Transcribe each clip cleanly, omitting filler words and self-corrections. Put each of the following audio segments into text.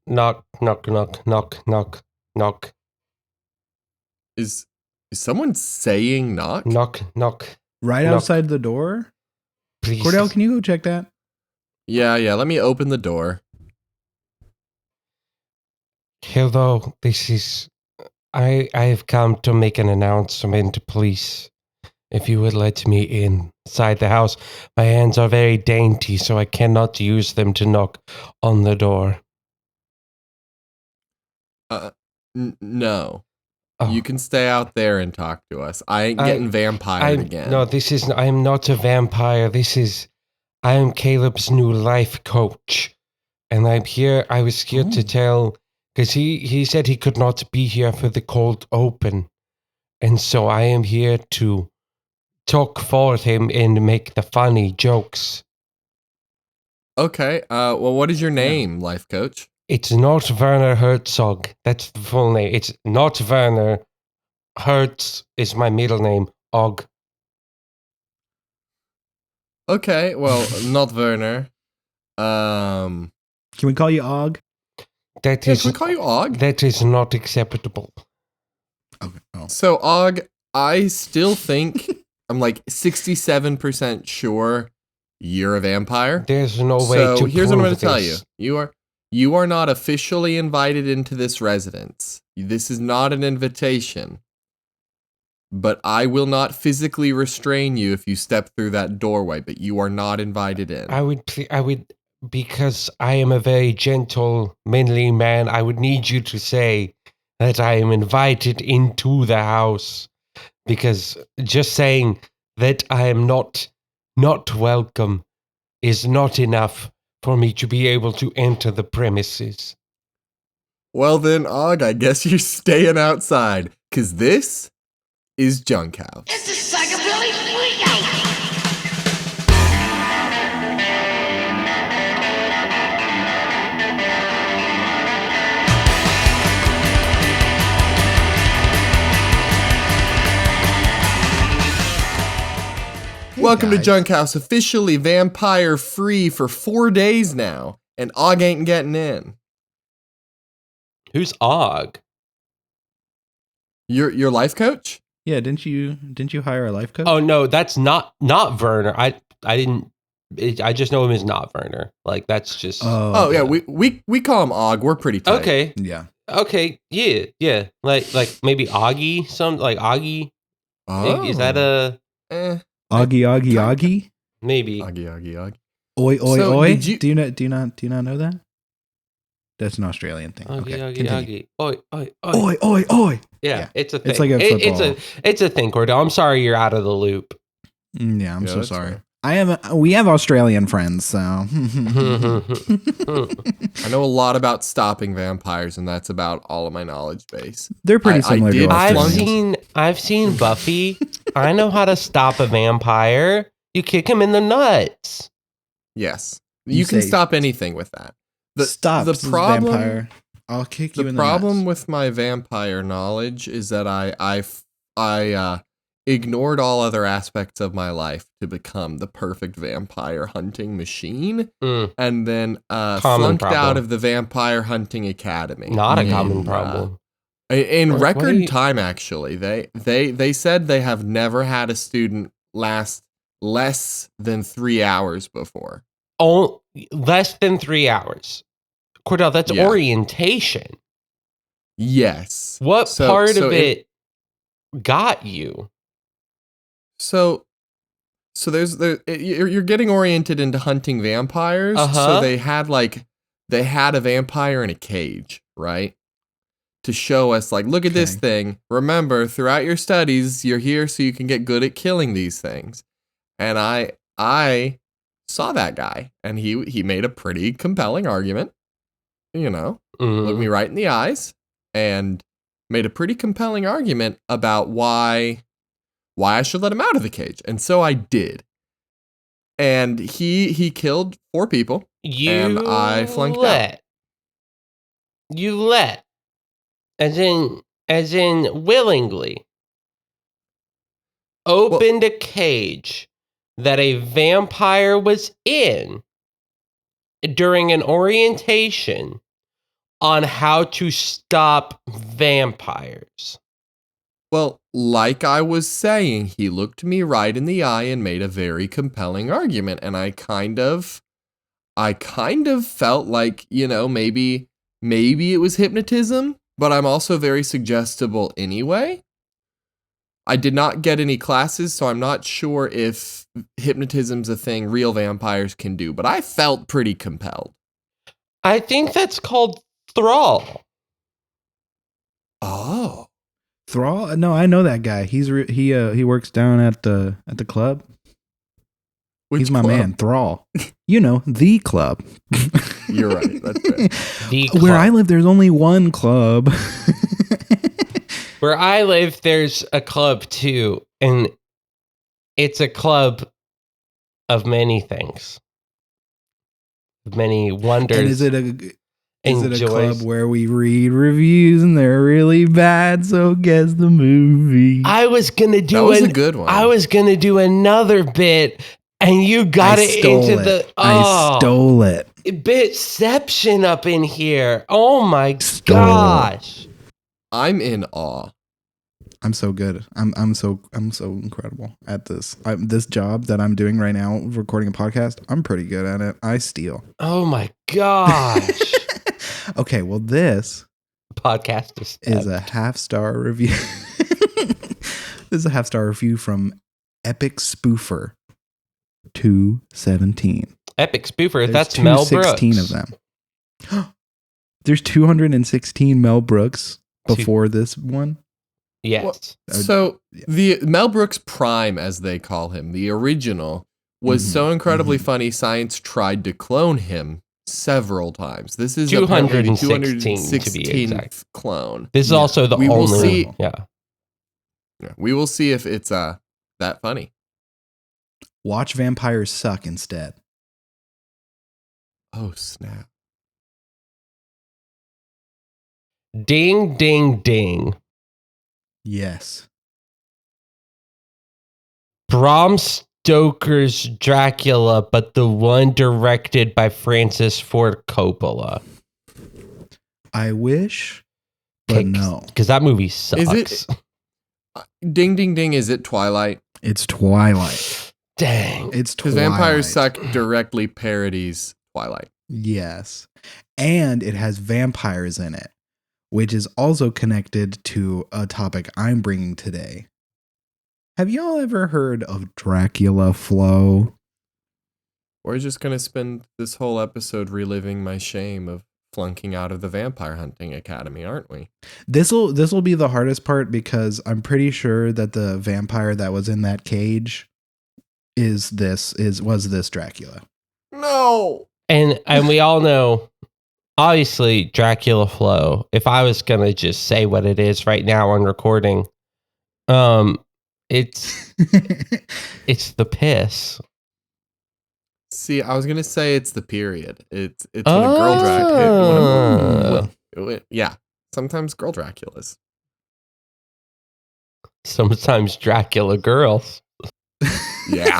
Knock, knock, knock, knock, knock, knock, Is someone saying knock? knock, knock. Right Knock. outside the door? Please. Cordell, can you go check that? Yeah, let me open the door. Hello, this is. I have come to make an announcement, please. If you would let me inside the house. My hands are very dainty, so I cannot use them to knock on the door. No. Oh, You can stay out there and talk to us. I ain't getting vampired again. No, I'm not a vampire. I am Caleb's new life coach. And I was here to tell, because he said he could not be here for the cold open. And so I am here to talk for him and make the funny jokes. Okay, well, what is your name, life coach? It's not Werner Herzog. That's the full name. It's not Werner. Hertz is my middle name. Og. Okay, well, not Werner. Can we call you Og? Can we call you Og? That is not acceptable. Okay. Oh. So, Og, I still think, I'm like 67% sure you're a vampire. There's no way so to here's what I'm prove going to tell this. you are not officially invited into this residence. This is not an invitation. But I will not physically restrain you if you step through that doorway, but you are not invited in. I would, because I am a very gentle, manly man, I would need you to say that I am invited into the house. Because just saying that I am not welcome is not enough for me to be able to enter the premises. Well then, Og, I guess you're staying outside, because this is Junk House. It's a psychobilly freak out! Welcome to Junk House, officially vampire free for 4 days now, and Og ain't getting in. Who's Og? Your life coach? Yeah, didn't you hire a life coach? Oh no, that's not Werner. I didn't. I just know him as not Werner. Like that's just. Oh yeah, we call him Og. We're pretty tight. Okay. Yeah. Okay. Yeah. Like maybe Augie. Like Augie. Oh. Is that a? Augie? Maybe. Augie. Oi, So, oi. did you- Do you not know that? That's an Australian thing. Augie. Oi. Oi. Yeah, it's a thing. It's like a football. It's a thing, Cordell. I'm sorry you're out of the loop. Yeah, I'm so that's sorry. fair. We have Australian friends, so. I know a lot about stopping vampires, and that's about all of my knowledge base. They're pretty similar to Australians. I've seen Buffy. I know how to stop a vampire. You kick him in the nuts. Yes, you can stop anything with that. Stop. The problem. Vampire. I'll kick you in the problem nuts. with my vampire knowledge is that I ignored all other aspects of my life to become the perfect vampire hunting machine, and then flunked out of the vampire hunting academy. Not a common problem. In record time, actually, they said they have never had a student last less than 3 hours before. Oh, less than 3 hours. Cordell, that's orientation. Yes. What part of it got you? So you're getting oriented into hunting vampires. So they had a vampire in a cage, right? To show us, like, look at this thing. Remember, throughout your studies, you're here so you can get good at killing these things. And I saw that guy, and he made a pretty compelling argument. You know, looked me right in the eyes and made a pretty compelling argument about why I should let him out of the cage. And so I did. And he killed 4 people. And I flunked out. You let. As in willingly. Opened a cage that a vampire was in during an orientation on how to stop vampires. Well, like I was saying, he looked me right in the eye and made a very compelling argument. And I kind of felt like, maybe it was hypnotism, but I'm also very suggestible anyway. I did not get any classes, so I'm not sure if hypnotism's a thing real vampires can do, but I felt pretty compelled. I think that's called thrall. Oh. Thrall? No, I know that guy. He works down at the club. He's my man, Thrall. The club. You're right. That's right. The club. Where I live, there's only one club. Where I live, there's a club too, and it's a club of many things, many wonders. And is it a club where we read reviews and they're really bad? So guess the movie. I was gonna do that was a good one. I was gonna do another bit, and you got it into the. I stole it. Bitception up in here. Oh my gosh. I'm in awe. I'm so good. I'm so incredible at this. This job that I'm doing right now, recording a podcast. I'm pretty good at it. I steal. Oh my gosh. Okay, well this podcast is a 5-star review. This is a 5-star review from Epic Spoofer 217. Epic Spoofer. There's That's Mel Brooks. 216 of them. There's 216 Mel Brooks before this one. Yes. So the Mel Brooks Prime, as they call him, the original, was so incredibly funny. Science tried to clone him several times. This is 216 to be exact. Clone. This is also the we only. Will see, yeah. We will see if it's that funny. Watch vampires suck instead. Oh snap! Ding ding ding. Yes. Bram Stoker's Dracula, but the one directed by Francis Ford Coppola. I wish, but no. Because that movie sucks. Is it? Ding ding ding! Is it Twilight? It's Twilight. Dang. It's Because Twilight. Vampires Suck directly parodies Twilight. Yes. And it has vampires in it, which is also connected to a topic I'm bringing today. Have y'all ever heard of Dracula Flow? We're just going to spend this whole episode reliving my shame of flunking out of the Vampire Hunting Academy, aren't we? This'll be the hardest part because I'm pretty sure that the vampire that was in that cage was this Dracula. No. And we all know, obviously, Dracula Flow. If I was gonna just say what it is right now on recording, it's the piss. See, I was gonna say it's the period. It's when a girl Dracula. Yeah, sometimes girl Draculas. Sometimes Dracula girls. Yeah.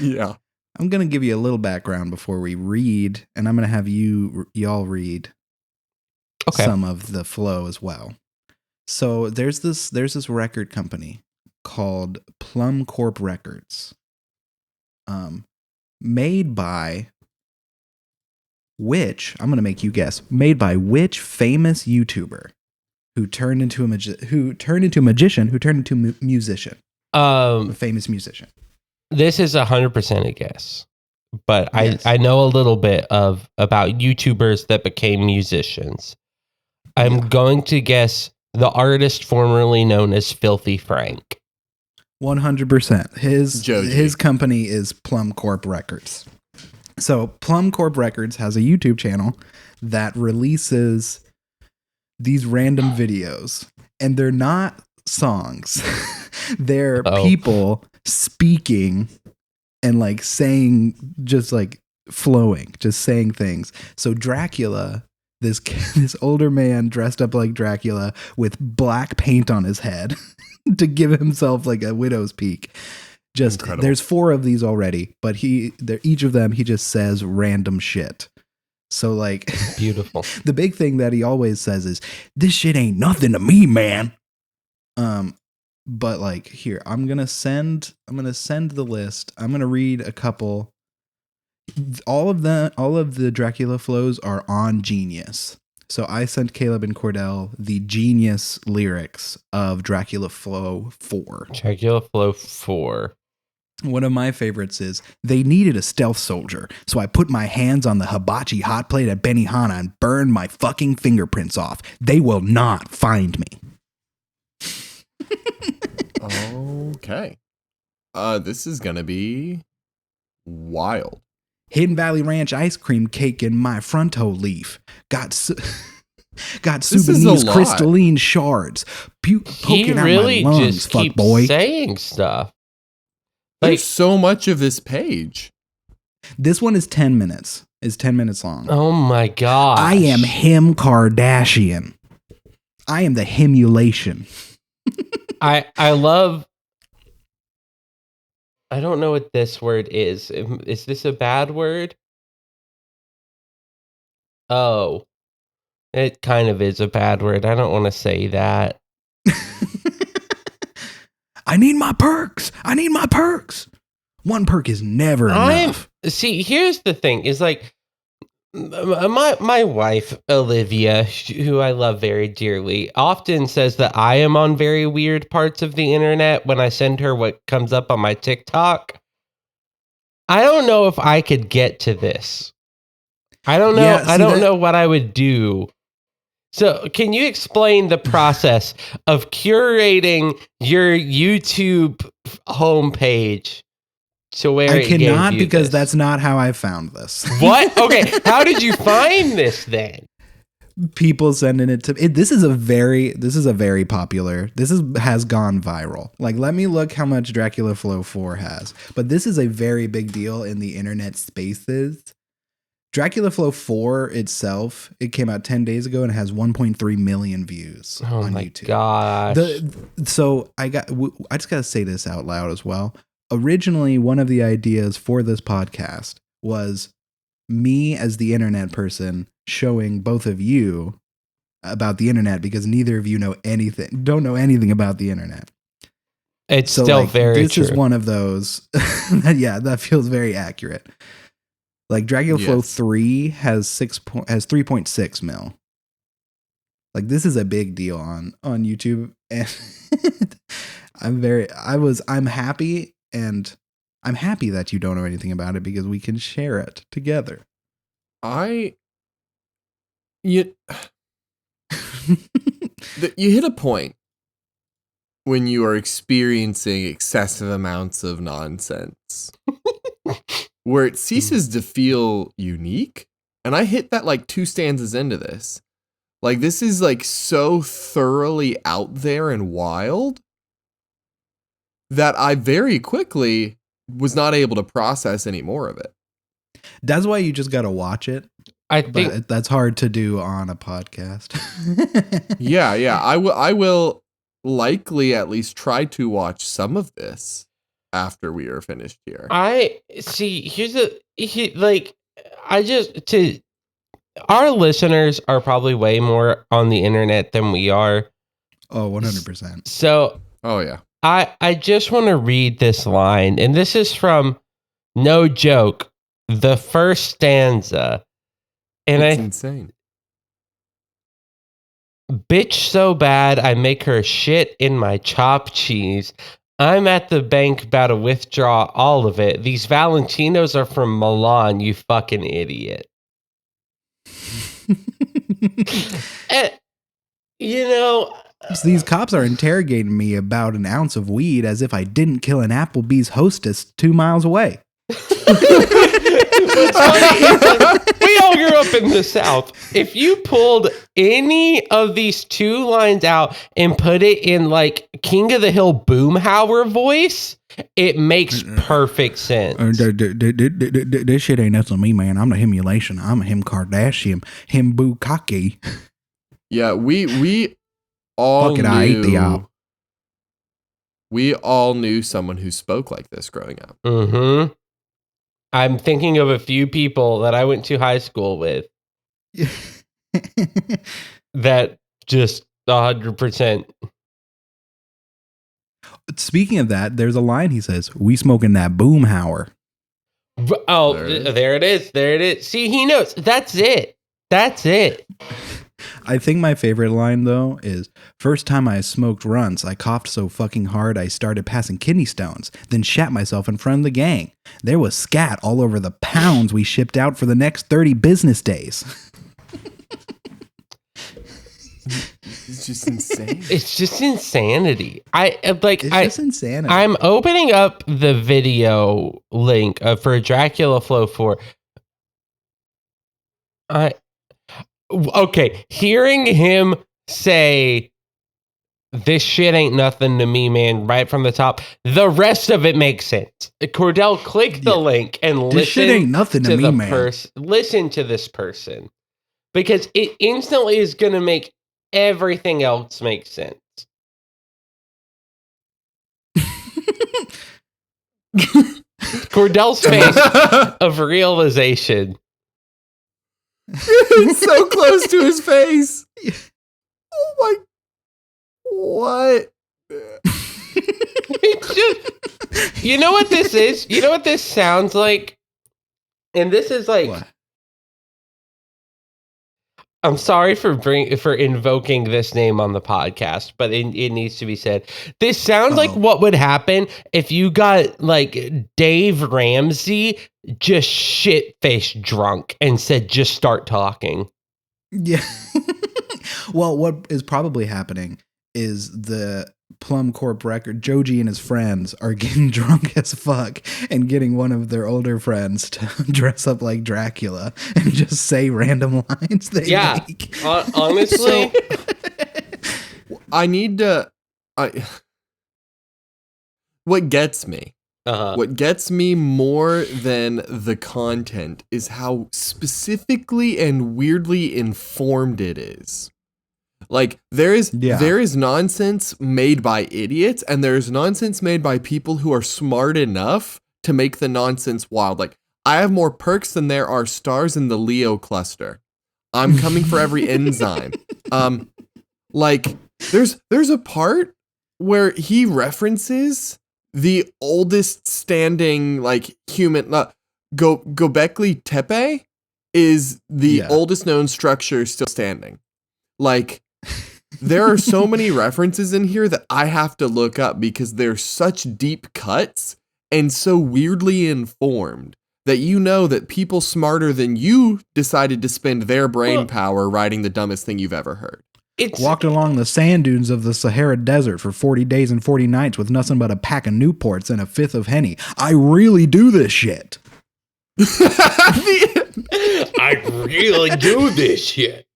Yeah. I'm going to give you a little background before we read, and I'm going to have y'all read some of the flow as well. So there's this record company called Plum Corp Records, made by which, I'm going to make you guess, made by which famous YouTuber who turned into a magician, who turned into musician. A famous musician. This is 100% a guess, but Yes. I know a little bit about YouTubers that became musicians. I'm going to guess the artist formerly known as Filthy Frank. 100%. His company is Plum Corp Records. So Plum Corp Records has a YouTube channel that releases these random videos, and they're not songs. They're people speaking and like saying, just like flowing, just saying things. So Dracula, this older man dressed up like Dracula with black paint on his head to give himself like a widow's peak. Just incredible. There's 4 of these already, but each of them he just says random shit. So like beautiful. The big thing that he always says is, "This shit ain't nothing to me, man." But like here, I'm gonna send the list. I'm gonna read a couple. All of the Dracula flows are on Genius. So I sent Caleb and Cordell the Genius lyrics of Dracula Flow 4. Dracula Flow 4. One of my favorites is, "They needed a stealth soldier, so I put my hands on the hibachi hot plate at Benihana and burned my fucking fingerprints off. They will not find me." Okay. This is gonna be wild. "Hidden Valley Ranch ice cream cake in my fronto leaf. Got This Sudanese crystalline shards poking out my lungs, just fuck keeps boy." saying stuff. There's so much of this page. This one is 10 minutes. Is 10 minutes long. Oh my god. I am him Kardashian. I am the himulation. I love. I don't know what this word is. Is this a bad word? Oh, it kind of is a bad word. I don't want to say that. I need my perks. I need my perks. One perk is never enough. See, here's the thing: is like my wife Olivia, who I love very dearly, often says that I am on very weird parts of the internet when I send her what comes up on my TikTok. I don't know if I could get to this. I don't know. Yeah, I don't know what I would do. So, can you explain the process of curating your YouTube homepage to where I cannot, because that's not how I found this. What? Okay, how did you find this then? People sending it to this is a very popular. Has gone viral. Like, let me look how much Dracula Flow 4 has. But this is a very big deal in the internet spaces. Dracula Flow 4 itself, it came out 10 days ago and has 1.3 million views on YouTube. Gosh. So I just got to say this out loud as well. Originally, one of the ideas for this podcast was me as the internet person showing both of you about the internet, because neither of you don't know anything about the internet. It's so, still very this true. Is one of those. That feels very accurate. Like Dracula Flow 3 has 3.6 mil. Like, this is a big deal on YouTube, and I'm happy, and I'm happy that you don't know anything about it, because we can share it together. You hit a point when you are experiencing excessive amounts of nonsense where it ceases to feel unique. And I hit that like 2 stanzas into this. Like, this is like so thoroughly out there and wild that I very quickly was not able to process any more of it. That's why you just got to watch it. I think but that's hard to do on a podcast. Yeah. I will likely at least try to watch some of this after we are finished here. Our listeners are probably way more on the internet than we are. Oh, 100%. So, oh yeah. I just want to read this line, and this is from, no joke, the first stanza. And it's insane. Bitch so bad I make her shit in my chopped cheese. I'm at the bank about to withdraw all of it. These Valentinos are from Milan, you fucking idiot. And, so these cops are interrogating me about an ounce of weed as if I didn't kill an Applebee's hostess 2 miles away. We all grew up in the South. If you pulled any of these 2 lines out and put it in like King of the Hill Boomhauer voice, it makes perfect sense. This shit ain't nothing to me, man. I'm the himulation. I'm a him Kardashian, him Bukaki. Yeah, we all knew. We all knew someone who spoke like this growing up. Mm-hmm. I'm thinking of a few people that I went to high school with That just 100%. Speaking of that, there's a line he says, "We smoking that Boomhauer." Oh, there it is. There it is. See, he knows. That's it. That's it. I think my favorite line, though, is, "First time I smoked runts, I coughed so fucking hard I started passing kidney stones, then shat myself in front of the gang. There was scat all over the pounds we shipped out for the next 30 business days." It's just insane. It's just insanity. It's just insanity. I'm opening up the video link for Dracula Flow 4. Okay, hearing him say, "This shit ain't nothing to me, man," right from the top, the rest of it makes sense. Cordell, click the link and listen. This shit ain't nothing to me, man. Listen to this person, because it instantly is going to make everything else make sense. Cordell's face of realization. It's so close to his face. Oh my! What? It's just, you know what this is? You know what this sounds like? And this is like, what? I'm sorry for invoking this name on the podcast, but it needs to be said. This sounds like what would happen if you got like Dave Ramsey just shit-faced drunk and said, "Just start talking." Yeah. Well, what is probably happening is the Plum Corp record, Joji and his friends are getting drunk as fuck and getting one of their older friends to dress up like Dracula and just say random lines they make. Honestly, I need to. What gets me? What gets me more than the content is how specifically and weirdly informed it is. Like, there is nonsense made by idiots, and there is nonsense made by people who are smart enough to make the nonsense wild. Like, I have more perks than there are stars in the Leo cluster. I'm coming for every enzyme. Like, there's a part where he references the oldest standing, like, human, Göbekli Tepe is the oldest known structure still standing. Like, there are so many references in here that I have to look up because they're such deep cuts and so weirdly informed that you know that people smarter than you decided to spend their brain power writing the dumbest thing you've ever heard. Walked along the sand dunes of the Sahara Desert for 40 days and 40 nights with nothing but a pack of Newports and a fifth of Henny. I really do this shit. I really do this shit.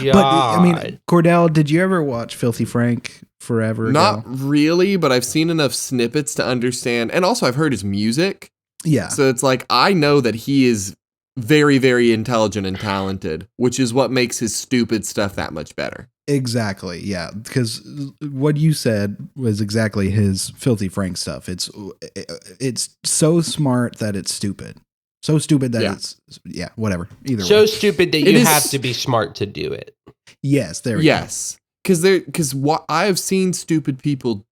God. But, I mean, Cordell, did you ever watch Filthy Frank forever ago? Not really, but I've seen enough snippets to understand. And also, I've heard his music. Yeah. So it's like, I know that he is very, very intelligent and talented, which is what makes his stupid stuff that much better. Exactly. Yeah. Because what you said was exactly his Filthy Frank stuff. It's so smart that it's stupid. So stupid that it's whatever. Either so way. Stupid that you have to be smart to do it. Yes, there we go. Because what I have seen stupid people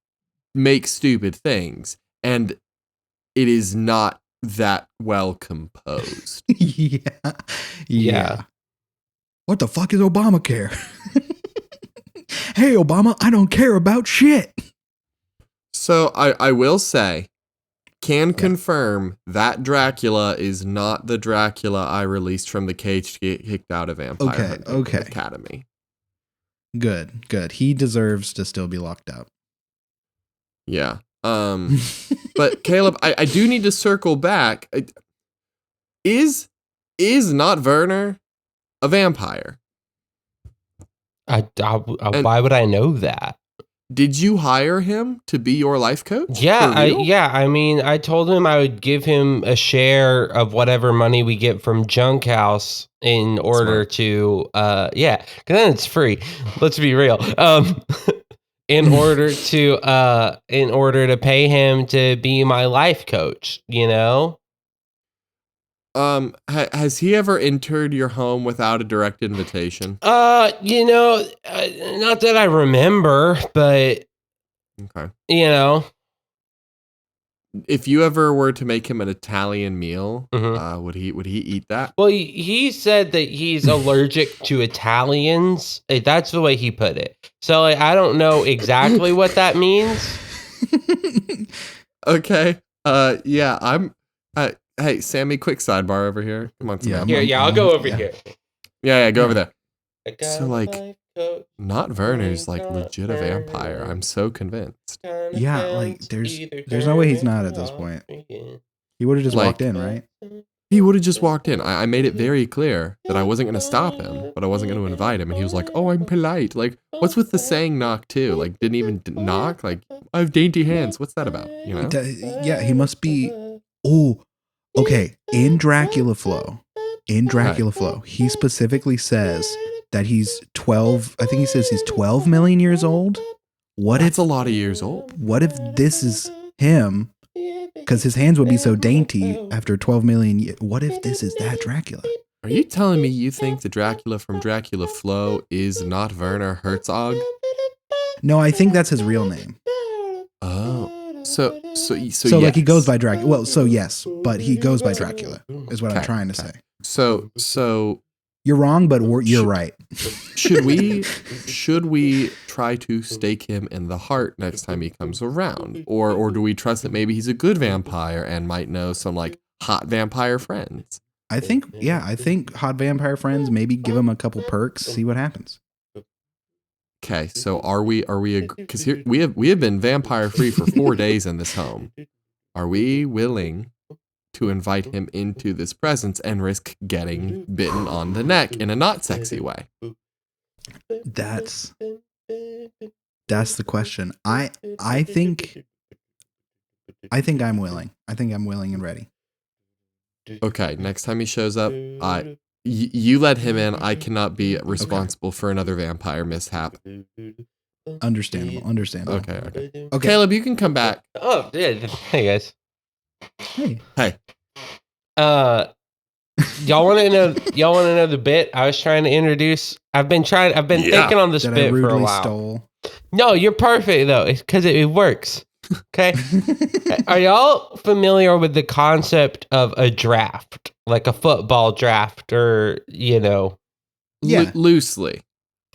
make stupid things, and it is not that well composed. Yeah. What the fuck is Obamacare? Hey, Obama, I don't care about shit. So I will say, confirm that Dracula is not the Dracula I released from the cage to get kicked out of Vampire Academy. Good. He deserves to still be locked up. Yeah. But Caleb, I do need to circle back. Is not Werner a vampire? Why would I know that? Did you hire him to be your life coach? Yeah, I mean, I told him I would give him a share of whatever money we get from Junk House in order to, because then it's free. Let's be real. In order to pay him to be my life coach, you know? Has he ever entered your home without a direct invitation? Not that I remember, but Okay. If you ever were to make him an Italian meal, would he eat that? Well, he said that he's allergic to Italians. That's the way he put it. So I don't know exactly what that means. Okay. Yeah. Hey, Sammy, quick sidebar over here. Come on, Sammy. I'll go over here. Yeah, go over there. So, like, not Werner's like legit a vampire. I'm so convinced. Yeah, like there's no way he's not at this point. He would have just walked in, right? He would have just walked in. I made it very clear that I wasn't going to stop him, but I wasn't going to invite him. And he was like, "Oh, I'm polite." Like, what's with the saying knock too? Like, didn't even knock. Like, I have dainty hands. What's that about? You know? Yeah, he must be. Oh, okay. In Dracula Flow, he specifically says that he's 12. I think he says he's 12 million years old. That's a lot of years old. What if this is him? Because his hands would be so dainty after 12 million years. What if this is that Dracula? Are you telling me you think the Dracula from Dracula Flow is not Werner Herzog? No, I think that's his real name. Oh. So yes. Like he goes by Dracula. Well, so yes, but he goes by Dracula is what I'm trying to say. So you're wrong, but you're right. Should we try to stake him in the heart next time he comes around, or do we trust that maybe he's a good vampire and might know some like hot vampire friends? I think hot vampire friends. Maybe give him a couple perks, see what happens. Okay, so are we? Because here we have been vampire free for 4 days in this home. Are we willing to invite him into this presence and risk getting bitten on the neck in a not sexy way? That's the question. I think I'm willing. I think I'm willing and ready. Okay, next time he shows up, you let him in. I cannot be responsible for another vampire mishap. Understandable. Okay. Caleb, you can come back. Oh, yeah. Hey, guys. Hey. Y'all want to know the bit I was trying to introduce? I've been thinking on this bit for a while. Stole? No, you're perfect though. It's because it works. Okay. Are y'all familiar with the concept of a draft, like a football draft, or loosely,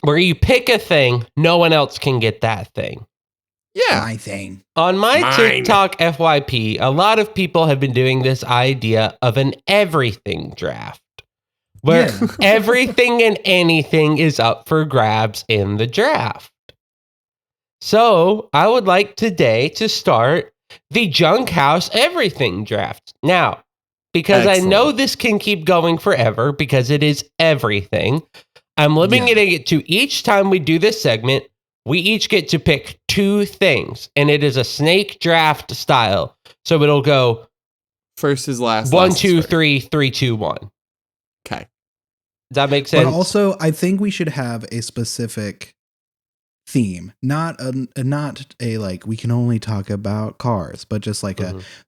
where you pick a thing, no one else can get that thing. Yeah. My thing. On my TikTok FYP, a lot of people have been doing this idea of an everything draft, where everything and anything is up for grabs in the draft. So I would like today to start the Junk House everything draft. Now, because I know this can keep going forever because it is everything, I'm limiting it to each time we do this segment, we each get to pick 2 things, and it is a snake draft style. So it'll go first is last. 1, 2, 3, 3, 2, 1. Okay. Does that make sense? But also, I think we should have a specific theme, not a like we can only talk about cars, but just like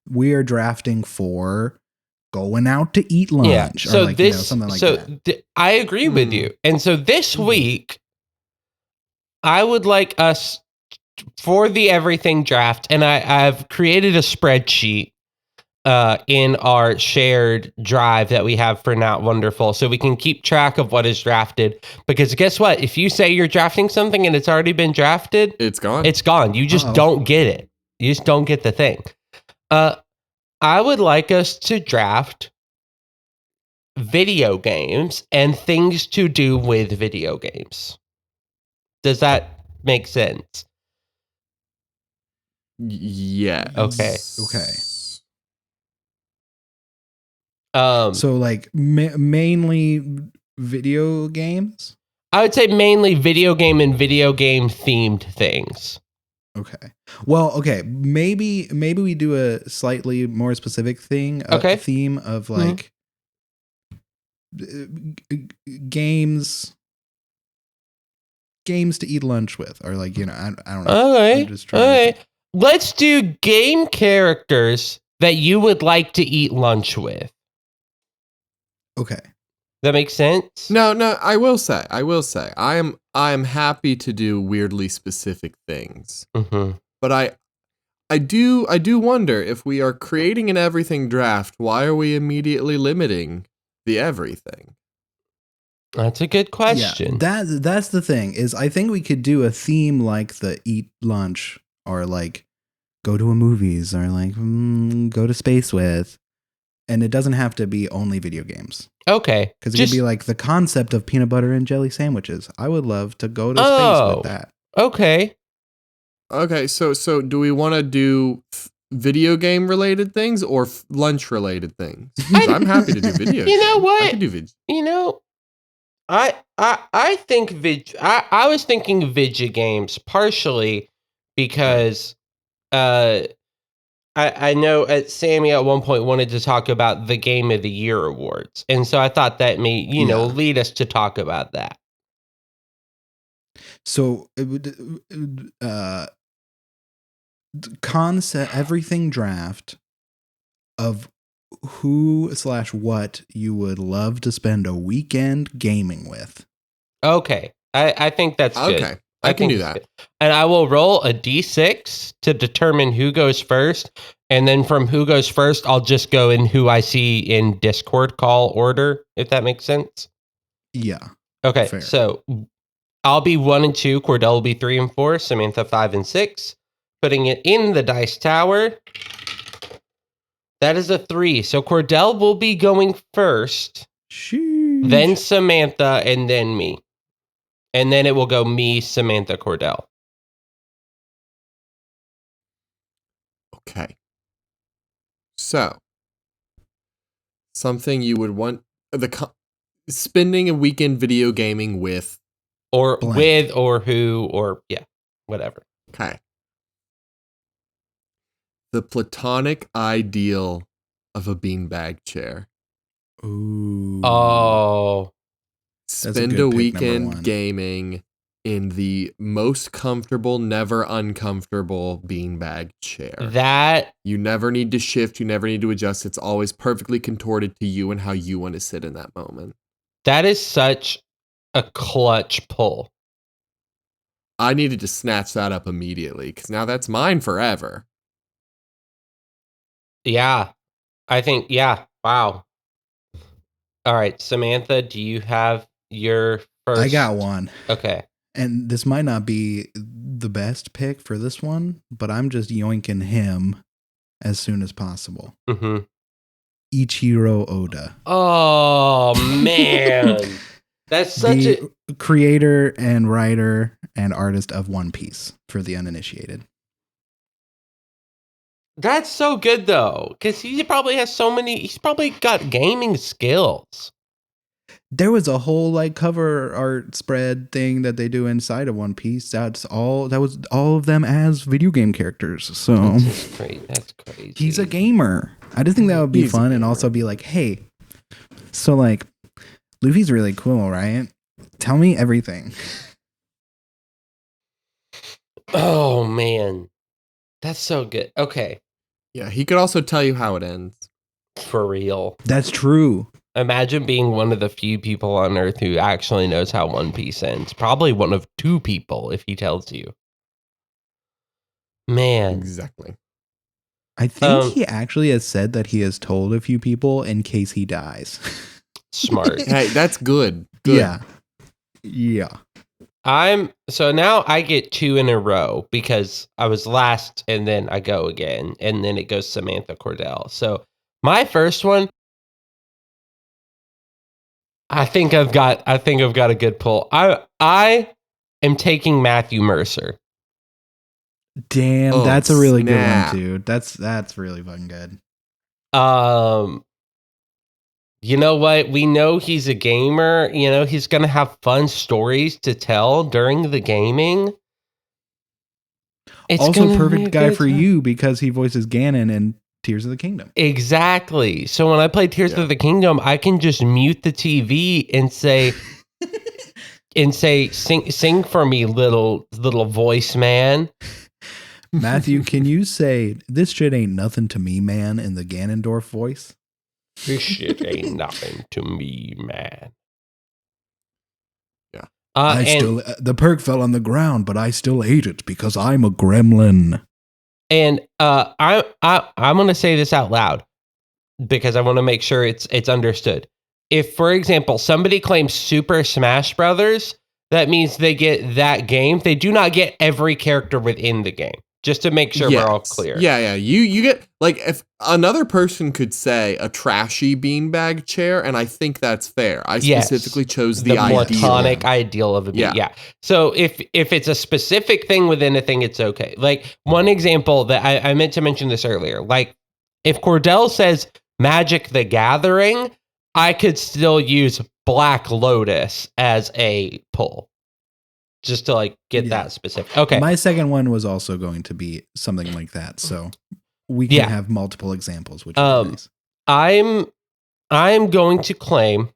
we are drafting for going out to eat lunch. Yeah. So or like, something like that. I agree with you. And so this week, I would like us for the everything draft, and I've created a spreadsheet in our shared drive that we have for Not Wonderful, so we can keep track of what is drafted. Because guess what? If you say you're drafting something and it's already been drafted, it's gone. It's gone. You just don't get it. You just don't get the thing. I would like us to draft video games and things to do with video games. Does that make sense? Yeah. Okay. So like mainly video games? I would say mainly video game and video game themed things. Okay. Well, okay. Maybe we do a slightly more specific thing. A theme of like games to eat lunch with, or like, I don't know. Okay. Let's do game characters that you would like to eat lunch with. Okay. That makes sense? No, I will say, I am happy to do weirdly specific things. Mm-hmm. But I do wonder if we are creating an everything draft, why are we immediately limiting the everything? That's a good question. Yeah, that's the thing is I think we could do a theme like the eat lunch or like go to a movies or like go to space with, and it doesn't have to be only video games. Okay. Because it could be like the concept of peanut butter and jelly sandwiches. I would love to go to space with that. Okay. Okay, so do we want to do video game related things or lunch related things? I'm happy to do video. You know what? I can do video. You know, I think I was thinking video games partially because I know Sammy at one point wanted to talk about the Game of the Year awards, and so I thought that may lead us to talk about that. So it would concept everything draft of who/what you would love to spend a weekend gaming with. Okay, I think that's good. Okay, I can do that. Good. And I will roll a d6 to determine who goes first, and then from who goes first, I'll just go in who I see in Discord call order, if that makes sense. Yeah. Okay, fair. So I'll be 1 and 2, Cordell will be 3 and 4, Samantha 5 and 6. Putting it in the dice tower. That is a 3. So Cordell will be going first, Sheesh. then Samantha, and then me. And then it will go me, Samantha, Cordell. Okay. So, something you would want spending a weekend video gaming with, or blank. With, or who, or whatever. Okay. The platonic ideal of a beanbag chair. Ooh. Oh. Spend a weekend gaming in the most comfortable, never uncomfortable beanbag chair. That you never need to shift, you never need to adjust. It's always perfectly contorted to you and how you want to sit in that moment. That is such a clutch pull. I needed to snatch that up immediately because now that's mine forever. Yeah. I think, wow. All right, Samantha, do you have your first? I got one. Okay. And this might not be the best pick for this one, but I'm just yoinking him as soon as possible. Mm-hmm. Ichiro Oda. Oh, man. That's such the creator and writer and artist of One Piece for the uninitiated. That's so good, though, because he probably has he's probably got gaming skills. There was a whole like cover art spread thing that they do inside of One Piece. That was all of them as video game characters. So That's great. That's crazy. He's a gamer. I just think that would be fun and also be like, hey, so like Luffy's really cool, right? Tell me everything. Oh man. That's so good. Okay. Yeah, he could also tell you how it ends. For real. That's true. Imagine being one of the few people on Earth who actually knows how One Piece ends. Probably one of 2 people if he tells you. Man. Exactly. I think he actually has said that he has told a few people in case he dies. Smart. Hey, that's good. Yeah. Yeah. So now I get 2 in a row because I was last and then I go again and then it goes Samantha Cordell. So my first one, I think I've got a good pull. I am taking Matthew Mercer. Damn, that's a really good one, dude. That's really fucking good. You know what? We know he's a gamer. You know, he's going to have fun stories to tell during the gaming. It's also perfect guy for you because he voices Ganon in Tears of the Kingdom. Exactly. So when I play Tears of the Kingdom, I can just mute the TV and say, sing for me, little voice man. Matthew, can you say, this shit ain't nothing to me, man, in the Ganondorf voice? This shit ain't nothing to me, man. Yeah. The perk fell on the ground, but I still ate it because I'm a gremlin. And I'm gonna say this out loud because I want to make sure it's understood. If, for example, somebody claims Super Smash Brothers, that means they get that game. They do not get every character within the game. Just to make sure we're all clear. Yeah. You get, like, if another person could say a trashy beanbag chair, and I think that's fair. I specifically chose the platonic ideal of a bean. Yeah. So if it's a specific thing within a thing, it's okay. Like, one example that I meant to mention this earlier. Like, if Cordell says Magic the Gathering, I could still use Black Lotus as a pull. Just to like get that specific. Okay. My second one was also going to be something like that. So we can have multiple examples, which is nice. I'm going to claim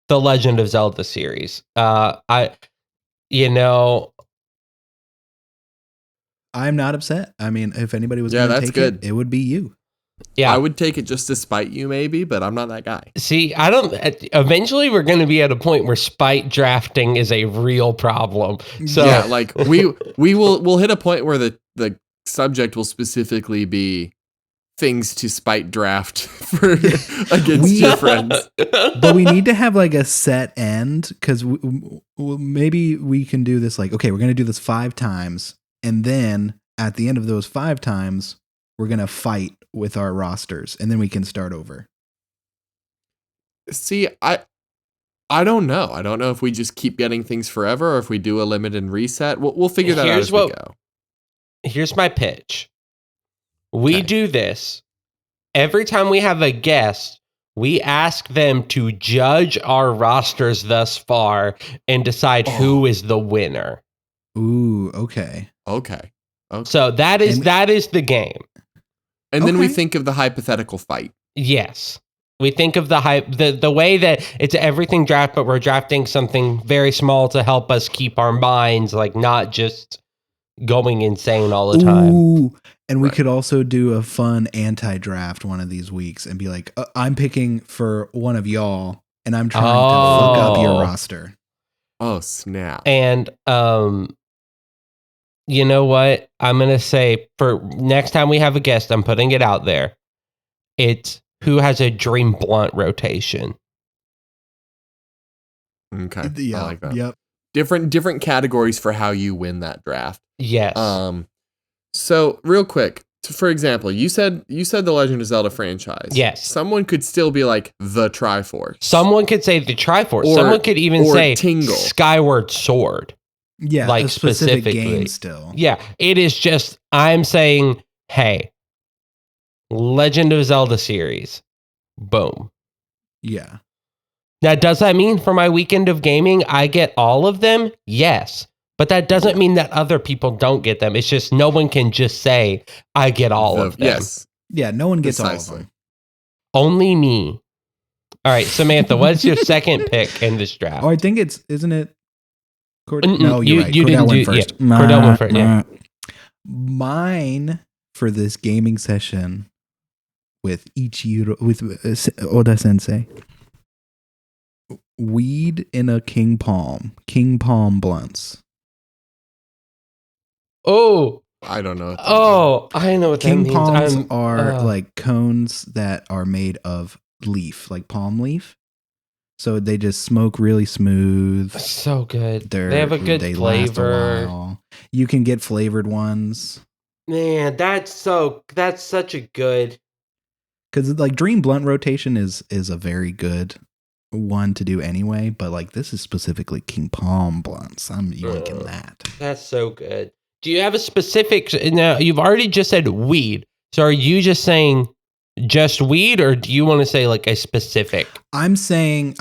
the Legend of Zelda series. I'm not upset. I mean, if anybody was going to take it, it would be you. Yeah, I would take it just to spite you, maybe, but I'm not that guy. See, eventually we're going to be at a point where spite drafting is a real problem. So yeah, like we'll hit a point where the subject will specifically be things to spite draft against your friends. But we need to have like a set end, because maybe we can do this like, okay, we're going to do this 5 times, and then at the end of those 5 times, we're going to fight with our rosters, and then we can start over. See, I don't know. I don't know if we just keep getting things forever or if we do a limit and reset. We'll figure that out as we go. Here's my pitch. We do this. Every time we have a guest, we ask them to judge our rosters thus far and decide who is the winner. Ooh, okay. So that is the game. And then we think of the hypothetical fight. Yes. We think of the way that it's everything draft, but we're drafting something very small to help us keep our minds like not just going insane all the time. Ooh, and we could also do a fun anti-draft one of these weeks and be like, I'm picking for one of y'all, and I'm trying to fuck up your roster. Oh, snap. And you know what? I'm going to say for next time we have a guest, I'm putting it out there. It's who has a Dream Blunt rotation. Okay. Yeah, I like that. Yep. Different categories for how you win that draft. Yes. So real quick, for example, you said the Legend of Zelda franchise. Yes. Someone could still be like the Triforce. Someone could say the Triforce. Someone could even say Tingle. Skyward Sword. Yeah, like a specific specifically. game still. Yeah, it is just, I'm saying, hey, Legend of Zelda series. Boom. Yeah. Now, does that mean for my weekend of gaming, I get all of them? Yes. But that doesn't mean that other people don't get them. It's just no one can just say, I get all of them. Yes. Yeah, no one gets all of them. Only me. All right, Samantha, what's your second pick in this draft? Oh, I think isn't it? No, you're right. You Cordell went first. Yeah. Cordell went first, yeah. Mine for this gaming session with Oda Sensei. Weed in a King Palm blunts. Oh, I don't know. I know what King that means. palms are like cones that are made of leaf, like palm leaf. So they just smoke really smooth. So good. They have a good flavor. Last a while. You can get flavored ones. Man, that's such a good. Because like Dream Blunt rotation is a very good one to do anyway, but like this is specifically King Palm blunts. I'm yoinking that. That's so good. Do you have a specific? Now you've already just said weed. So are you just saying just weed, or do you want to say like a specific? I'm saying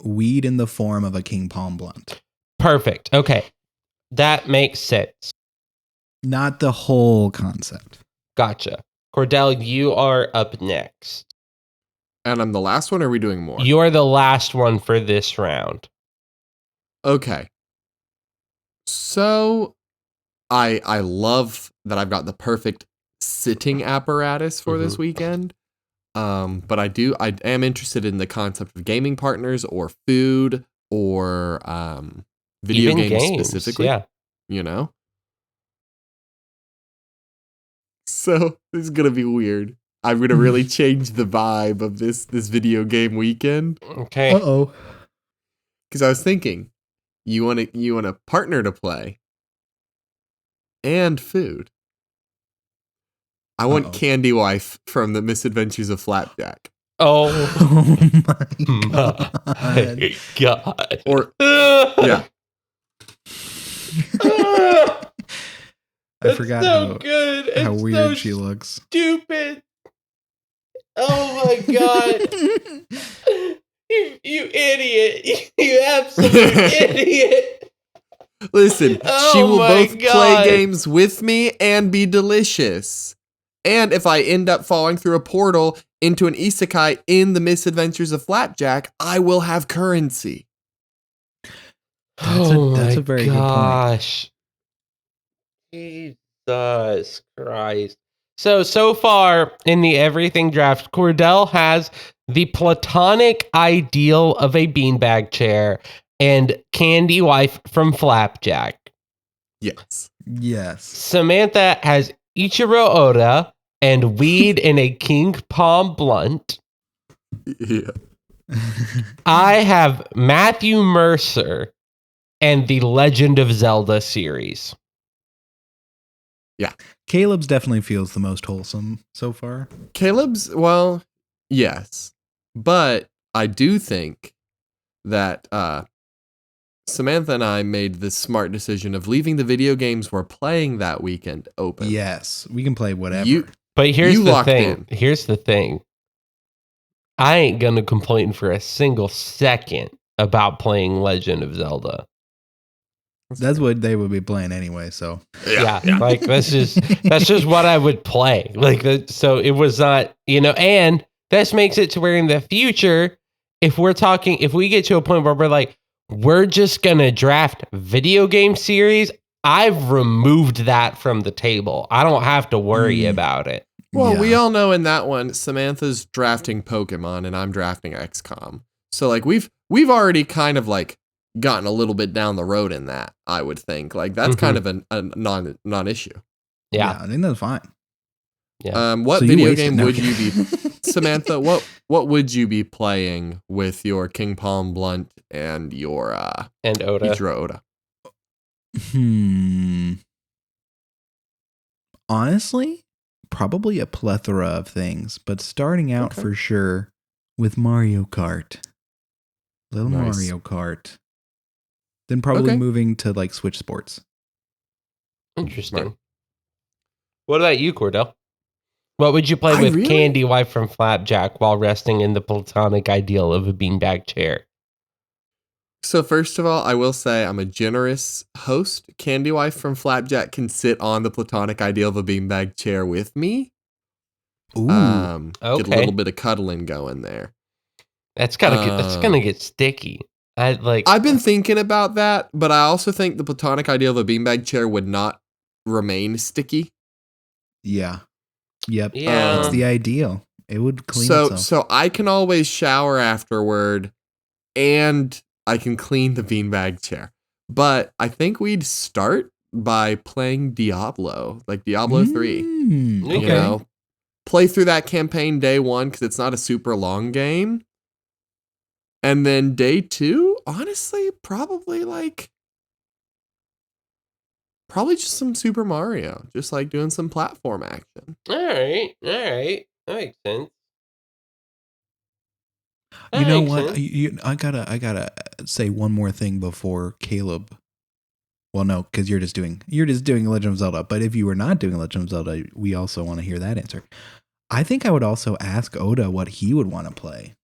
weed in the form of a King Palm blunt. Perfect. Okay, that makes sense. Not the whole concept. Gotcha. Cordell, you are up next. And I'm the last one, or are we doing more? You are the last one for this round. Okay. So I love that I've got the perfect sitting apparatus for this weekend. But I am interested in the concept of gaming partners or food or video games specifically. Yeah. You know? So this is gonna be weird. I'm gonna really change the vibe of this video game weekend. Okay. Uh-oh. Because I was thinking, you want a partner to play and food. I want Candy Wife from the Misadventures of Flapjack. Oh, my God. Or yeah. I forgot so good. how It's weird so she looks. Stupid. Oh my God. You idiot. You absolute idiot. Listen, she will both God. play games with me and be delicious. And if I end up falling through a portal into an isekai in the Misadventures of Flapjack, I will have currency. That's a very good point. Jesus Christ. So far in the everything draft, Cordell has the platonic ideal of a beanbag chair and Candy Wife from Flapjack. Yes. Samantha has Ichiro Oda and weed in a King Palm blunt. Yeah. I have Matthew Mercer and the Legend of Zelda series. Yeah. Caleb's definitely feels the most wholesome so far. Caleb's, well, yes. But I do think that Samantha and I made the smart decision of leaving the video games we're playing that weekend open. Yes, we can play whatever. But here's You the locked thing. in. Here's the thing. I ain't gonna complain for a single second about playing Legend of Zelda. That's what they would be playing anyway, so. Yeah. Like that's just what I would play. Like so it was not, and this makes it to where in the future, if we get to a point where we're like, we're just gonna draft video game series, I've removed that from the table. I don't have to worry about it. Well, we all know in that one, Samantha's drafting Pokemon and I'm drafting XCOM. So like we've already kind of like gotten a little bit down the road in that, I would think. Like that's kind of a non-issue. Yeah. I think that's fine. Yeah. What video game would you be, Samantha? What would you be playing with your King Palm Blunt and your and Oda? Ichiro Oda? Honestly, probably a plethora of things, but starting out for sure with Mario Kart. Little Mario Kart. Then probably moving to like Switch Sports. Interesting. Right. What about you, Cordell? What would you play with Candy Wife from Flapjack while resting in the platonic ideal of a beanbag chair? So first of all, I will say I'm a generous host. Candy Wife from Flapjack can sit on the platonic ideal of a beanbag chair with me. Ooh. Get a little bit of cuddling going there. That's gonna get sticky. I've been thinking about that, but I also think the platonic ideal of a beanbag chair would not remain sticky. Yeah. Yep. Yeah. It's the ideal. It would clean itself. So I can always shower afterward and I can clean the beanbag chair. But I think we'd start by playing Diablo, like Diablo 3. Okay. You know, play through that campaign day 1 because it's not a super long game. And then day 2, honestly, probably just some Super Mario, just like doing some platform action. All right, that makes sense. You know what? I gotta say one more thing before Caleb. Well, no, because you're just doing Legend of Zelda. But if you were not doing Legend of Zelda, we also want to hear that answer. I think I would also ask Oda what he would want to play.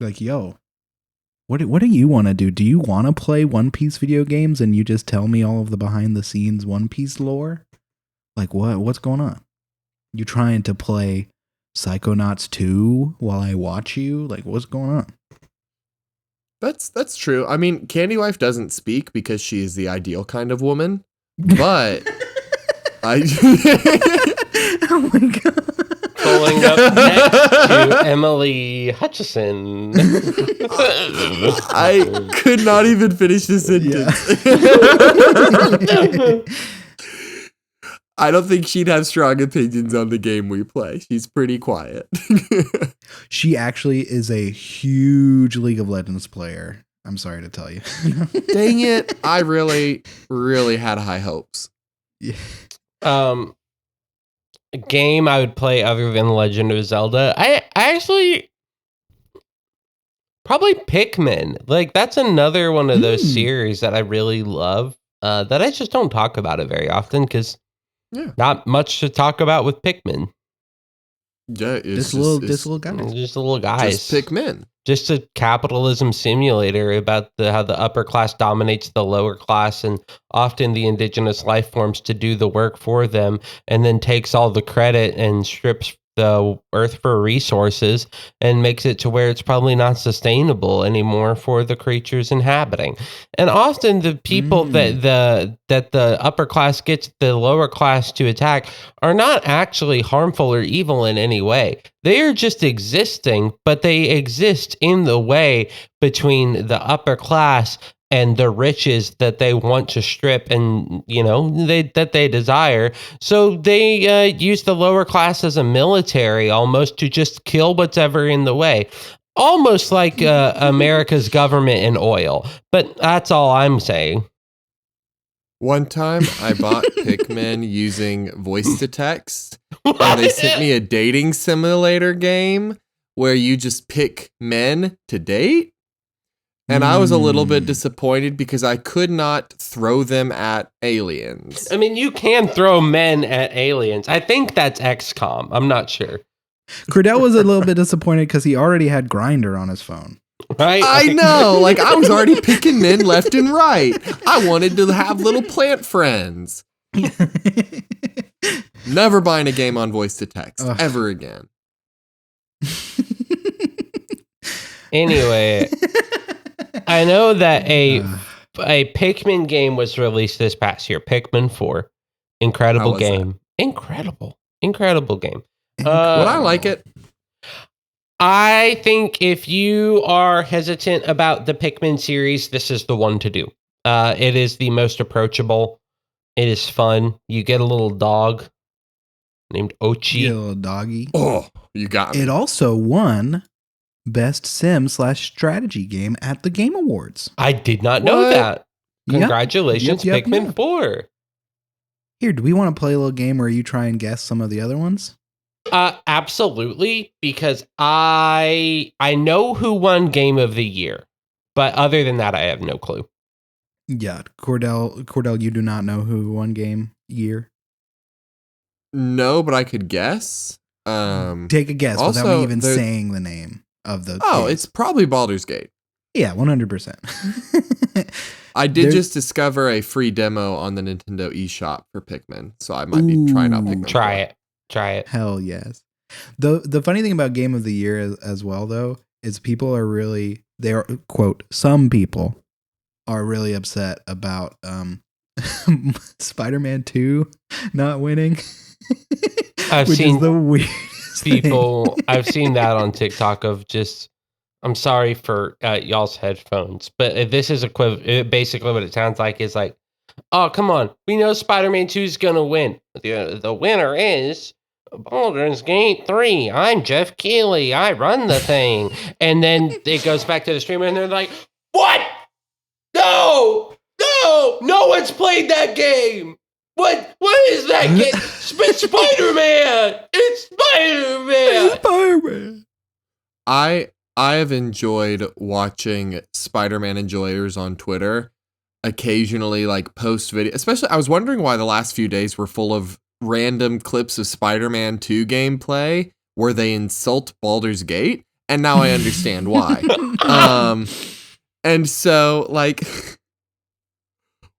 Like, yo, what do you want to do? Do you want to play One Piece video games and you just tell me all of the behind the scenes One Piece lore? Like, what's going on? You trying to play Psychonauts 2 while I watch you? Like, what's going on? That's true. I mean, Candy Wife doesn't speak because she is the ideal kind of woman, but Oh my god. pulling up next to Emily Hutchison. I could not even finish the sentence. I don't think she'd have strong opinions on the game we play. She's pretty quiet. She actually is a huge League of Legends player. I'm sorry to tell you. Dang it. I really, really had high hopes. Yeah. A game I would play other than Legend of Zelda. I actually probably Pikmin. Like, that's another one of those series that I really love. That I just don't talk about it very often because not much to talk about with Pikmin. Yeah, it's just little guys. Just little guys. Just Pikmin. Just a capitalism simulator about how the upper class dominates the lower class and often the indigenous life forms to do the work for them, and then takes all the credit and strips the earth for resources and makes it to where it's probably not sustainable anymore for the creatures inhabiting. And often the people that the upper class gets the lower class to attack are not actually harmful or evil in any way. They are just existing, but they exist in the way between the upper class and the riches that they want to strip and, that they desire. So they use the lower class as a military almost to just kill whatever in the way. Almost like America's government and oil. But that's all I'm saying. One time I bought Pikmin using voice to text. And they sent me a dating simulator game where you just pick men to date. And I was a little bit disappointed because I could not throw them at aliens. I mean, you can throw men at aliens. I think that's XCOM. I'm not sure. Cordell was a little bit disappointed because he already had Grindr on his phone. Right? I know. Like, I was already picking men left and right. I wanted to have little plant friends. Never buying a game on voice to text ever again. Anyway, I know that a Pikmin game was released this past year. Pikmin 4. Incredible game. That? Incredible game. Would I like it? I think if you are hesitant about the Pikmin series, this is the one to do. It is the most approachable. It is fun. You get a little dog named Ochi. You get a little doggy. Oh, you got me. It also won Best Sim/Strategy Game at the Game Awards. I did not know that. Congratulations, Pikmin 4. Here, do we want to play a little game where you try and guess some of the other ones? Absolutely, because I know who won Game of the Year, but other than that, I have no clue. Yeah, Cordell, you do not know who won Game Year? No, but I could guess. Take a guess without me even saying the name of the game. It's probably Baldur's Gate. Yeah, 100%. I did just discover a free demo on the Nintendo eShop for Pikmin, so I might be trying out Pikmin. Try it. Hell yes. The funny thing about Game of the Year as well, though, is people are really, quote, some people are really upset about Spider-Man 2 not winning. I've seen the weirdest people. I've seen that on TikTok of just. I'm sorry for y'all's headphones, but this is basically what it sounds like is like, oh, come on. We know Spider-Man 2 is going to win. The winner is Baldur's Gate 3. I'm Jeff Keighley. I run the thing. And then it goes back to the streamer and they're like, what? No one's played that game. What is that game? Spider-Man. It's Spider-Man. I have enjoyed watching Spider-Man enjoyers on Twitter occasionally like post video. Especially, I was wondering why the last few days were full of random clips of Spider-Man 2 gameplay where they insult Baldur's Gate, and now I understand why. And so like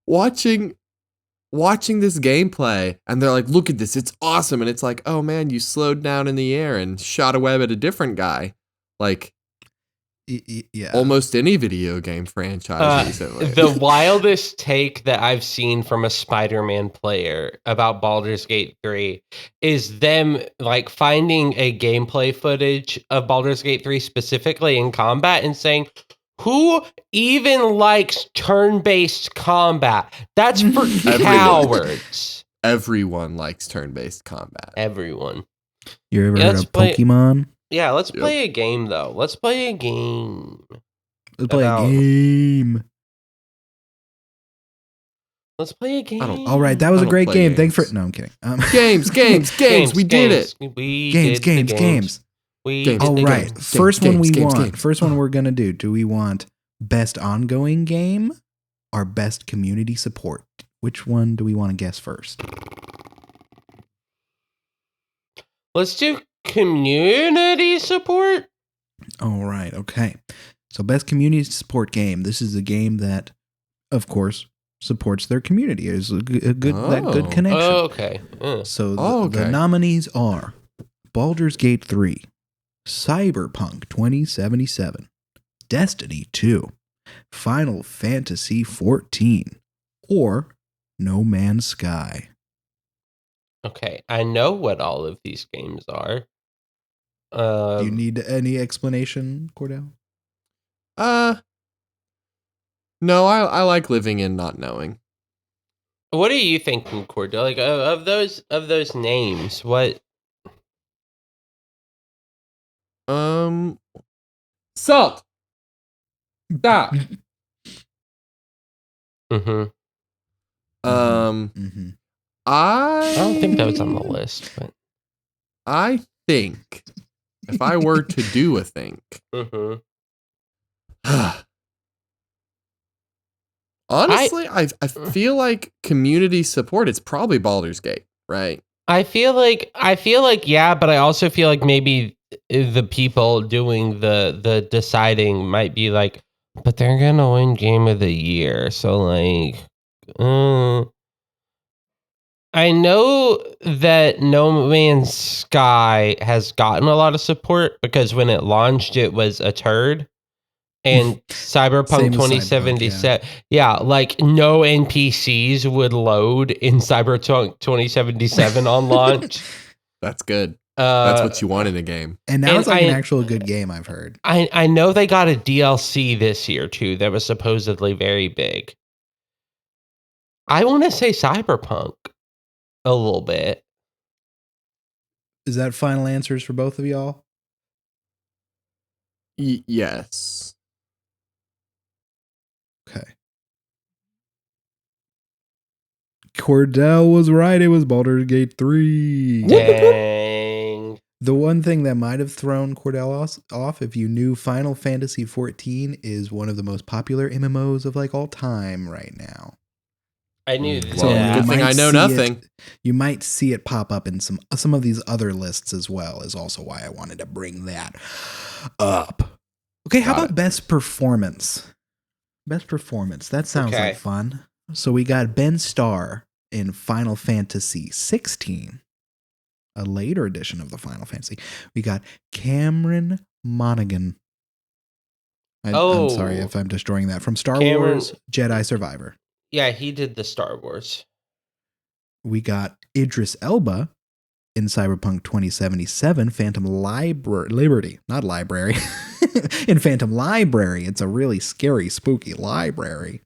watching this gameplay, and they're like, look at this, it's awesome, and it's like, oh man, you slowed down in the air and shot a web at a different guy. Like, Yeah. almost any video game franchise recently. The wildest take that I've seen from a Spider-Man player about Baldur's Gate 3 is them like finding a gameplay footage of Baldur's Gate 3 specifically in combat and saying, who even likes turn-based combat? That's for cowards. Everyone likes turn-based combat. Everyone. You ever heard of Pokemon? Yeah, let's play a game, though. Let's play a game. Let's play a game. Let's play a game. All right, that was a great game. Thanks for... No, I'm kidding. Games. We did it. Games. All right, first one we're going to do. Do we want best ongoing game or best community support? Which one do we want to guess first? Let's do community support. All right, okay. So best community support game. This is a game that, of course, supports their community. There's a good connection. Oh, okay. So the nominees are Baldur's Gate 3, Cyberpunk 2077, Destiny 2, Final Fantasy 14, or No Man's Sky. Okay, I know what all of these games are. Do you need any explanation, Cordell? No, I like living in not knowing. What are you thinking, Cordell? Like of those names, what? Salt. Stop. I don't think that was on the list, but I think if I were to do a think, honestly, I feel like community support. It's probably Baldur's Gate, right? I feel like yeah, but I also feel like maybe the people doing the deciding might be like, but they're gonna win Game of the Year, so like, I know that No Man's Sky has gotten a lot of support because when it launched, it was a turd. And Cyberpunk 2077, yeah, like no NPCs would load in Cyberpunk 2077 on launch. That's good. That's what you want in a game. And now it's like an actual good game, I've heard. I know they got a DLC this year, too, that was supposedly very big. I want to say Cyberpunk a little bit. Is that final answers for both of y'all? Yes. Okay. Cordell was right. It was Baldur's Gate 3. Dang. The one thing that might have thrown Cordell off, if you knew Final Fantasy 14 is one of the most popular MMOs of like all time right now. I knew that. Good thing I know nothing. You might see it pop up in some of these other lists as well, is also why I wanted to bring that up. Okay, how about best performance? Best performance. That sounds like fun. So we got Ben Starr in Final Fantasy 16, a later edition of the Final Fantasy. We got Cameron Monaghan. I'm sorry if I'm destroying that. From Star Wars Jedi Survivor. Yeah, he did the Star Wars. We got Idris Elba in Cyberpunk 2077, Phantom Liberty, not library. In Phantom Library, it's a really scary, spooky library.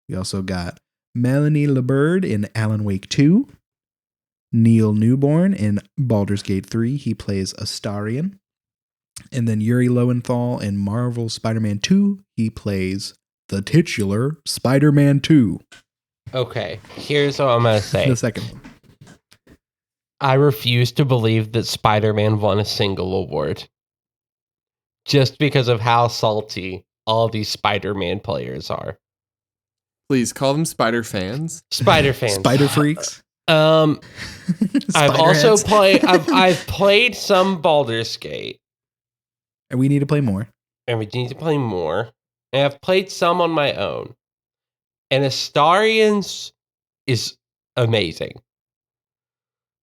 We also got Melanie LeBird in Alan Wake 2. Neil Newborn in Baldur's Gate 3. He plays Astarion. And then Yuri Lowenthal in Marvel Spider-Man 2. He plays the titular Spider-Man 2. Okay, here's what I'm going to say. The second one. I refuse to believe that Spider-Man won a single award. Just because of how salty all these Spider-Man players are. Please call them Spider fans. Spider fans. Spider freaks. I've also played. I've played some Baldur's Gate, and we need to play more. And we need to play more. And I've played some on my own. And Astarion's is amazing.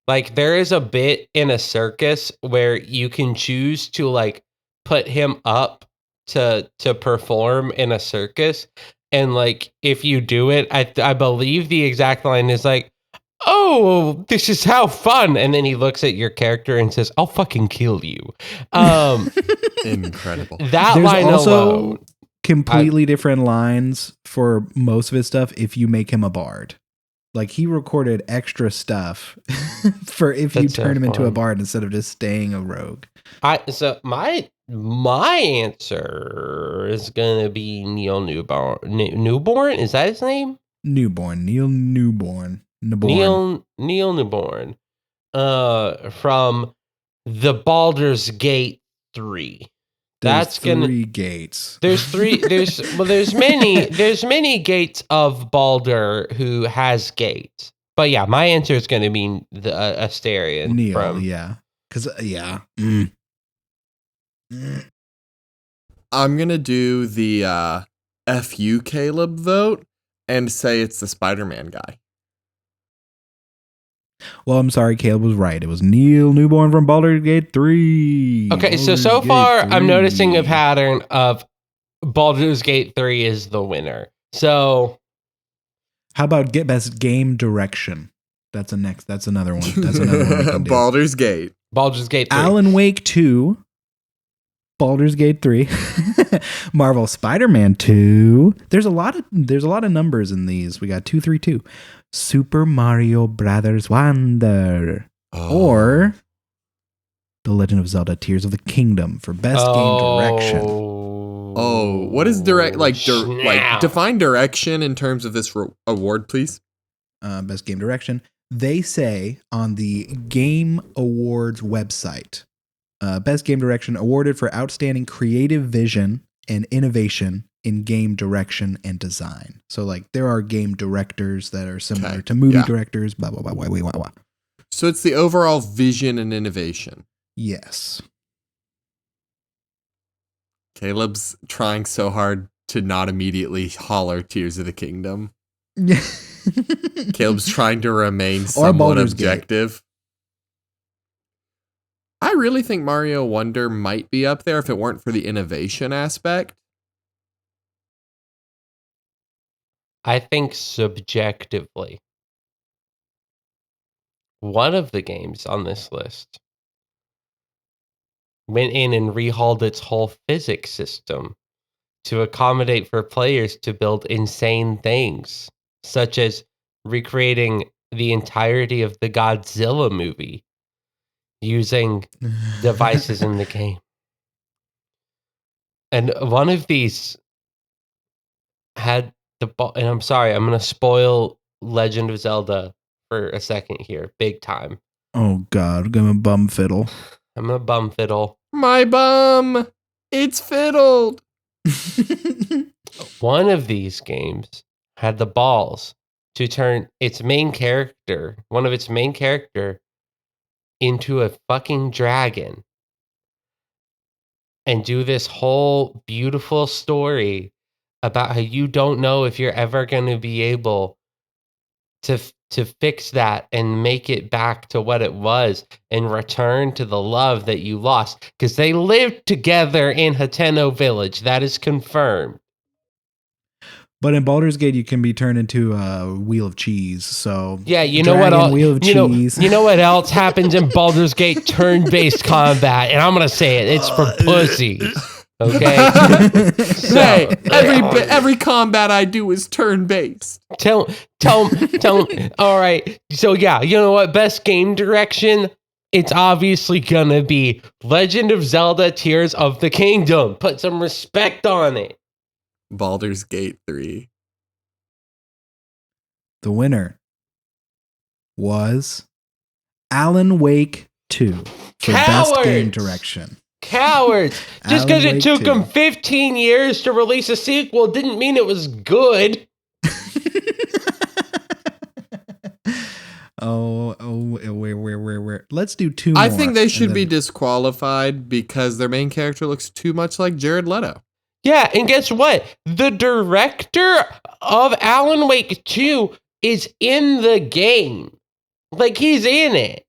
Like there is a bit in a circus where you can choose to like put him up to perform in a circus, and like if you do it, I believe the exact line is like, "Oh, this is how fun," and then he looks at your character and says, "I'll fucking kill you." Incredible. That There's line also alone. completely different lines for most of his stuff if you make him a bard. Like he recorded extra stuff for if you turn him into a bard instead of just staying a rogue. So my answer is gonna be Neil Newborn. Newborn, is that his name? Neil Newborn. Neil Newborn. From the Baldur's Gate 3. There's three gates. There's many gates of Baldur who has gates. But yeah, my answer is going to be the Astarion. Neil, yeah. Cuz I'm going to do the FU Caleb vote and say it's the Spider-Man guy. Well, I'm sorry, Caleb was right. It was Neil Newborn from Baldur's Gate 3. Okay, so far I'm noticing a pattern of Baldur's Gate 3 is the winner. So how about get best game direction? That's another one. That's another one we can do. Baldur's Gate 3. Alan Wake 2. Baldur's Gate 3. Marvel Spider-Man 2. There's a lot of numbers in these. We got 232. Super Mario Brothers Wonder. Or The Legend of Zelda Tears of the Kingdom for best game direction. Oh, what is direct like define direction in terms of this award, please? Best game direction. They say on the Game Awards website, best game direction awarded for outstanding creative vision and innovation in game direction and design. So like there are game directors that are similar to movie directors, blah, blah, blah, blah, blah, blah. So it's the overall vision and innovation. Yes. Caleb's trying so hard to not immediately holler Tears of the Kingdom. Caleb's trying to remain somewhat objective. I really think Mario Wonder might be up there if it weren't for the innovation aspect. I think subjectively, one of the games on this list went in and rehauled its whole physics system to accommodate for players to build insane things, such as recreating the entirety of the Godzilla movie using devices in the game. And one of these had and I'm sorry, I'm going to spoil Legend of Zelda for a second here, big time. Oh God, I'm going to bum fiddle. I'm going to bum fiddle. My bum, it's fiddled. One of these games had the balls to turn one of its main character, into a fucking dragon and do this whole beautiful story about how you don't know if you're ever going to be able to fix that and make it back to what it was and return to the love that you lost, because they lived together in Hateno Village. That is confirmed. But in Baldur's Gate, you can be turned into a wheel of cheese. So yeah, you know what? Cheese. You know what else happens in Baldur's Gate turn-based combat, and I'm gonna say it. It's for pussies. Okay. Hey, every combat I do is turn-based. Tell. All right. So yeah, you know what? Best game direction. It's obviously gonna be Legend of Zelda: Tears of the Kingdom. Put some respect on it. Baldur's Gate 3. The winner was Alan Wake 2 for best game direction. Cowards! Just because it took them 15 years to release a sequel didn't mean it was good. Where? Let's do two more. I think they should be disqualified because their main character looks too much like Jared Leto. Yeah, and guess what? The director of Alan Wake 2 is in the game. Like, he's in it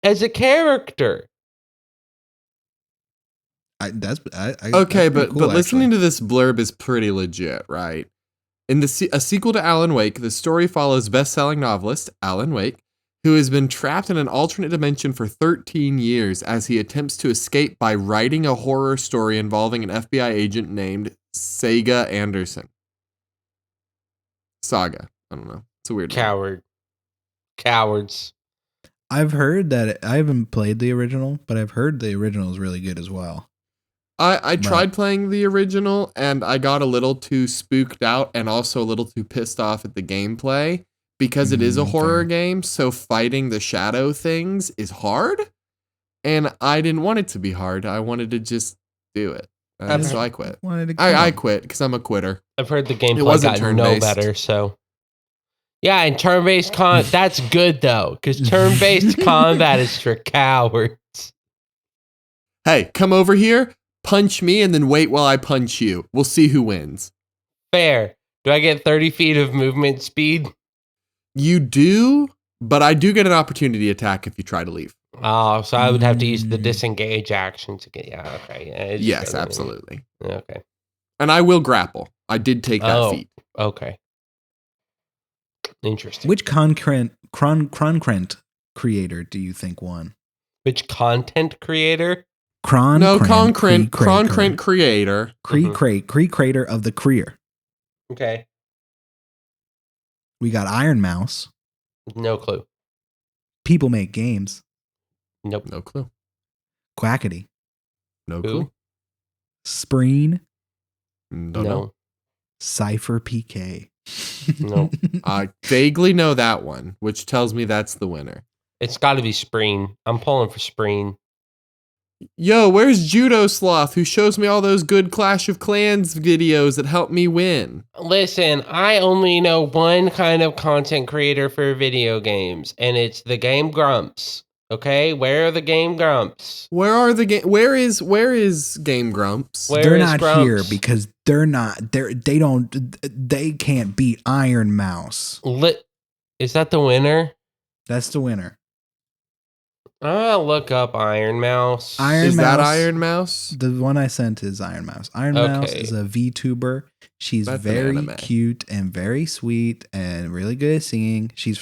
as a character. Okay, but listening to this blurb is pretty legit, right? In a sequel to Alan Wake, the story follows best-selling novelist Alan Wake, who has been trapped in an alternate dimension for 13 years as he attempts to escape by writing a horror story involving an FBI agent named Saga Anderson. Saga. I don't know. It's a weird name. Cowards. I've heard that I haven't played the original, but I've heard the original is really good as well. I tried playing the original and I got a little too spooked out and also a little too pissed off at the gameplay because it is a horror game. So fighting the shadow things is hard. And I didn't want it to be hard. I wanted to just do it. So I quit. I quit because I'm a quitter. I've heard the gameplay got no better. So yeah, and turn-based that's good though, because turn-based combat is for cowards. Hey, come over here. Punch me and then wait while I punch you. We'll see who wins. Fair. Do I get 30 feet of movement speed? You do, but I do get an opportunity attack if you try to leave. Oh, so I would have to use the disengage action to get... Yeah, okay. Yeah, yes, absolutely. Okay. And I will grapple. I did take that feat. Okay. Interesting. Which concrete creator do you think won? Which content creator? Concrete creator. Creator of the career. Okay. We got Iron Mouse. No clue. People Make Games. Nope. No clue. Quackity. No clue. Spreen. Don't know. Cypher PK. No. I vaguely know that one, which tells me that's the winner. It's got to be Spreen. I'm pulling for Spreen. Yo, where's Judo Sloth, who shows me all those good Clash of Clans videos that help me win? Listen, I only know one kind of content creator for video games, and it's the Game Grumps. Okay, where are the Game Grumps? Where is Game Grumps? They're not here because they can't beat Iron Mouse. Is that the winner? That's the winner. I'll look up Iron Mouse. Is that Iron Mouse? The one I sent is Iron Mouse. Iron Mouse is a VTuber. She's very cute and very sweet and really good at singing. She's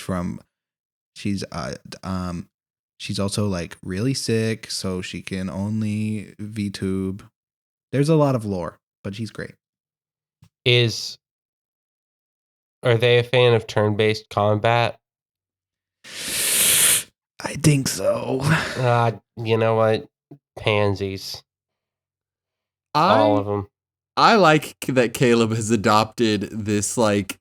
also like really sick, so she can only VTube. There's a lot of lore, but she's great. Are they a fan of turn-based combat? I think so. You know what? Pansies. All of them. I like that Caleb has adopted this like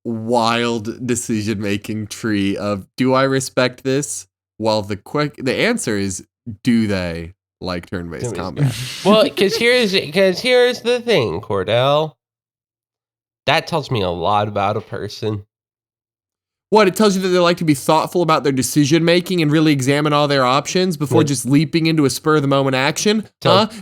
wild decision-making tree of, do I respect this? Well, the answer is, do they like turn-based combat? Well, because here's the thing, Cordell. That tells me a lot about a person. What, it tells you that they like to be thoughtful about their decision-making and really examine all their options before just leaping into a spur-of-the-moment action?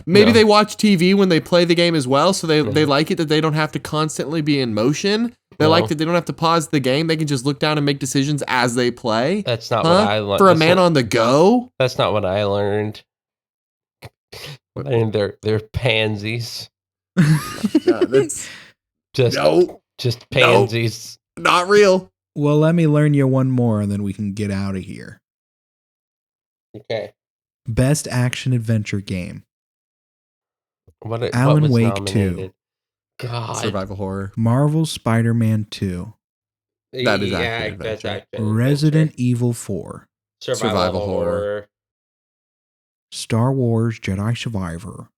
Maybe they watch TV when they play the game as well, so they like it that they don't have to constantly be in motion. They like that they don't have to pause the game. They can just look down and make decisions as they play. That's not what I learned. For a man on the go? That's not what I learned. And they're pansies. Just pansies. Not real. Well, let me learn you one more, and then we can get out of here. Okay. Best action adventure game. Alan Wake nominated? 2. God. Survival horror. Marvel's Spider-Man 2. That is action adventure. Resident Evil 4. Survival horror. Star Wars Jedi Survivor.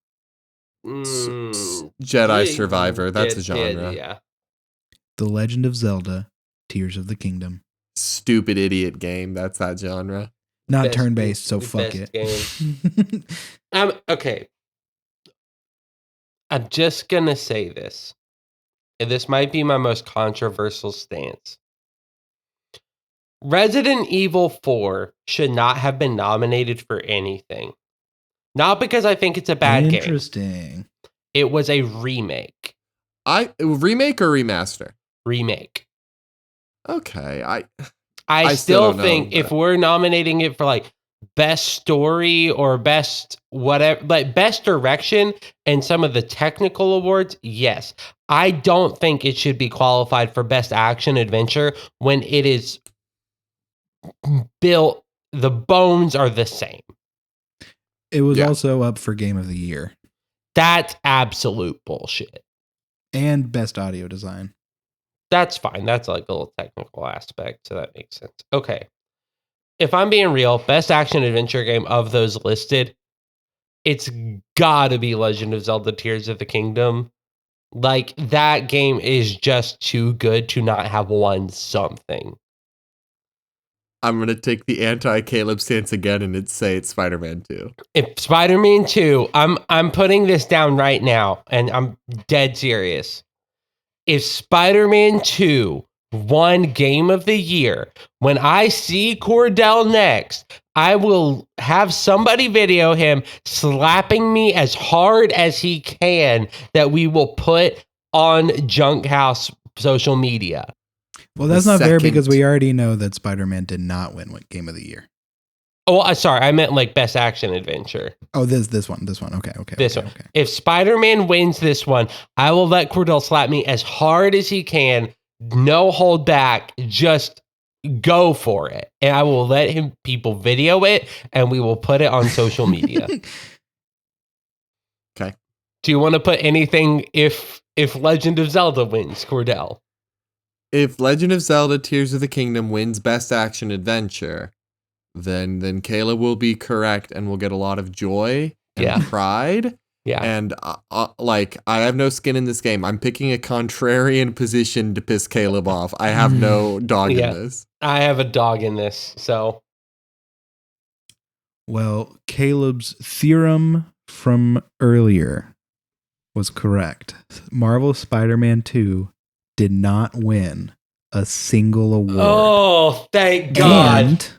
Jedi Survivor. That's a genre. Yeah. The Legend of Zelda. Tears of the Kingdom. Stupid idiot game. That's that genre. Not turn-based, so fuck it. Game. Okay. I'm just gonna say this. And this might be my most controversial stance. Resident Evil 4 should not have been nominated for anything. Not because I think it's a bad game. Interesting. It was a remake. Remake or remaster? Remake. Okay, I still think if we're nominating it for like best story or best whatever, like best direction and some of the technical awards, yes. I don't think it should be qualified for best action adventure when it is built, the bones are the same. It was also up for Game of the Year. That's absolute bullshit. And best audio design. That's fine. That's like a little technical aspect, so that makes sense. Okay. If I'm being real, best action adventure game of those listed, it's gotta be Legend of Zelda Tears of the Kingdom. Like, that game is just too good to not have won something. I'm going to take the anti-Caleb stance again and say it's Spider-Man 2. If Spider-Man 2, I'm putting this down right now, and I'm dead serious. If Spider-Man 2 won Game of the Year, when I see Cordell next, I will have somebody video him slapping me as hard as he can that we will put on Junk House social media. Well, that's not fair because we already know that Spider-Man did not win Game of the Year. Oh, sorry. I meant like best action adventure. Oh, this one. Okay. This one. Okay. If Spider-Man wins this one, I will let Cordell slap me as hard as he can. No hold back. Just go for it. And I will let people video it and we will put it on social media. Okay. Do you want to put anything if Legend of Zelda wins, Cordell? If Legend of Zelda Tears of the Kingdom wins best action adventure, then Kayla will be correct and will get a lot of joy and pride. Yeah. And like, I have no skin in this game. I'm picking a contrarian position to piss Caleb off. I have no dog in this. I have a dog in this, so. Well, Caleb's theorem from earlier was correct. Marvel Spider-Man 2 did not win a single award. Oh, thank God. And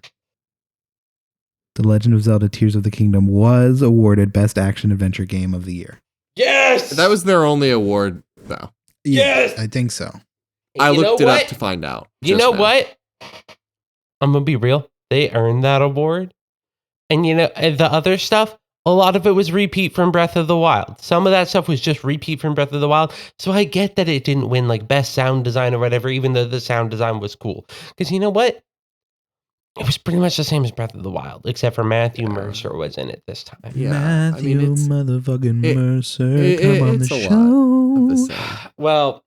The Legend of Zelda Tears of the Kingdom was awarded Best Action Adventure Game of the Year. Yes! That was their only award, though. Yes! I think so. I looked it up to find out. You know what? I'm going to be real. They earned that award. And you know, the other stuff, a lot of it was repeat from Breath of the Wild. Some of that stuff was just repeat from Breath of the Wild. So I get that it didn't win like best sound design or whatever, even though the sound design was cool. Because you know what? It was pretty much the same as Breath of the Wild, except for Matthew Mercer was in it this time. Yeah, Matthew motherfucking Mercer, come on the show. Well,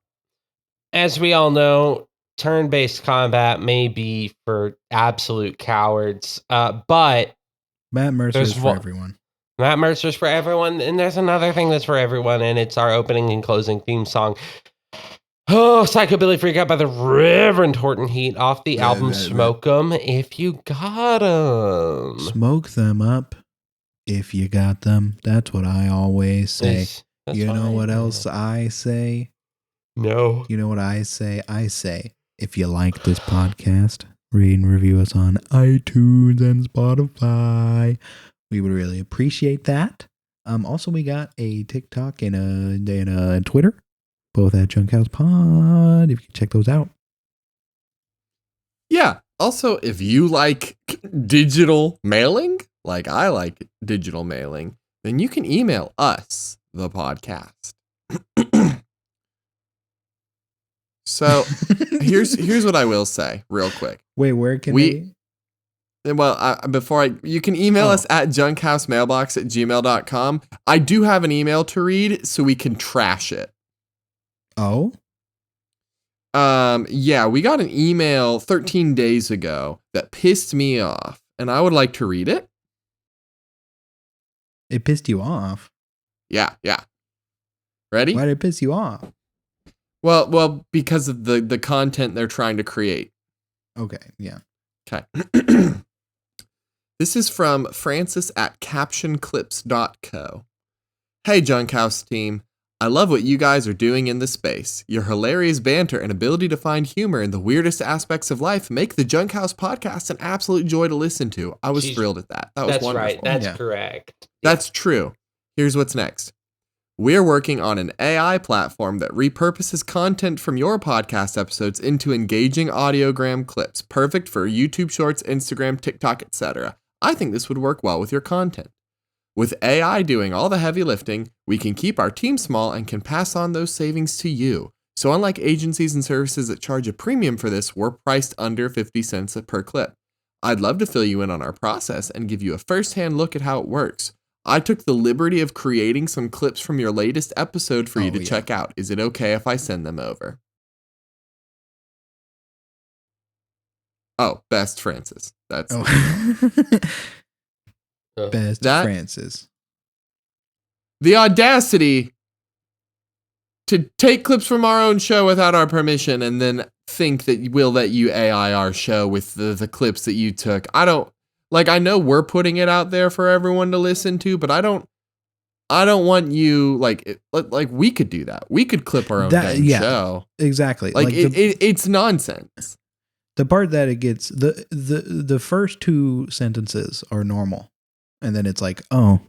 as we all know, turn-based combat may be for absolute cowards, but Matt Mercer's for everyone. Matt Mercer's for everyone, and there's another thing that's for everyone, and it's our opening and closing theme song. Oh, Psychobilly Freak Out by the Reverend Horton Heat off the album Smoke 'em If You Got 'em. Smoke them up if you got them. That's what I always say. You know what else I say? No. You know what I say? I say, if you like this podcast, rate and review us on iTunes and Spotify. We would really appreciate that. Also, we got a TikTok and a Twitter. Both at Junk House Pod, if you can check those out. Yeah. Also, if you like digital mailing, like I like digital mailing, then you can email us, the podcast. So here's what I will say real quick. Wait, where can we? Well, you can email us at junkhousemaibox@gmail.com. I do have an email to read so we can trash it. Oh? Yeah, we got an email 13 days ago that pissed me off, and I would like to read it. It pissed you off? Yeah. Ready? Why did it piss you off? Well, because of the content they're trying to create. Okay, yeah. Okay. This is from Francis at captionclips.co. Hey, Junkhouse team. I love what you guys are doing in the space. Your hilarious banter and ability to find humor in the weirdest aspects of life make the Junk House podcast an absolute joy to listen to. I was thrilled at that. That was wonderful. That's right. That's correct. That's true. Here's what's next. We're working on an AI platform that repurposes content from your podcast episodes into engaging audiogram clips, perfect for YouTube Shorts, Instagram, TikTok, etc. I think this would work well with your content. With AI doing all the heavy lifting, we can keep our team small and can pass on those savings to you. So unlike agencies and services that charge a premium for this, we're priced under 50 cents per clip. I'd love to fill you in on our process and give you a first-hand look at how it works. I took the liberty of creating some clips from your latest episode for you to check out. Is it okay if I send them over? Oh, Best Francis. That's Best Francis. The audacity to take clips from our own show without our permission and then think that we'll let you AI our show with the clips that you took. I know we're putting it out there for everyone to listen to, but I don't want you like we could do that. We could clip our own show. Exactly. Like it's nonsense. The part that it gets the first two sentences are normal. And then it's like, oh,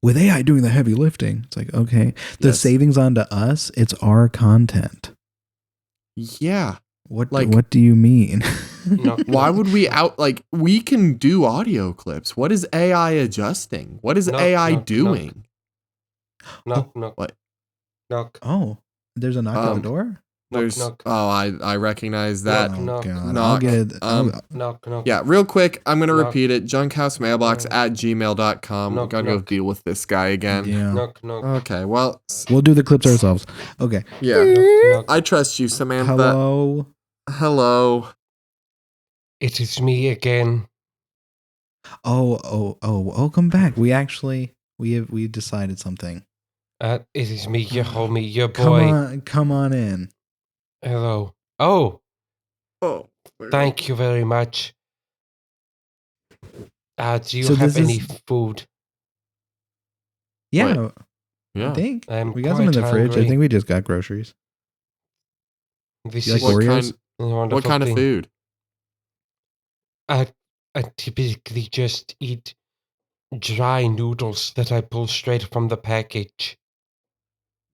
with AI doing the heavy lifting, it's like, okay, the savings onto us, it's our content. Yeah. What do you mean? Why would we we can do audio clips. What is AI adjusting? What is AI doing? Knock. What? Knock. Oh, there's a knock on the door? Knock. Oh, I recognize that. Knock. I'll get it. Knock. Yeah, real quick, I'm going to repeat it. junkhousemmailbox@gmail.com. We're going to go deal with this guy again. Yeah. Knock. Okay, well. We'll do the clips ourselves. Okay. Yeah. Knock. I trust you, Samantha. Hello. It is me again. Oh, come back. We actually, we decided something. It is me, your homie, your boy. Come on in. Hello. Oh. Thank you very much. Do you have any food? Yeah. I think. We got some in the fridge. I think we just got groceries. This you like is Oreos? What kind of food? I typically just eat dry noodles that I pull straight from the package.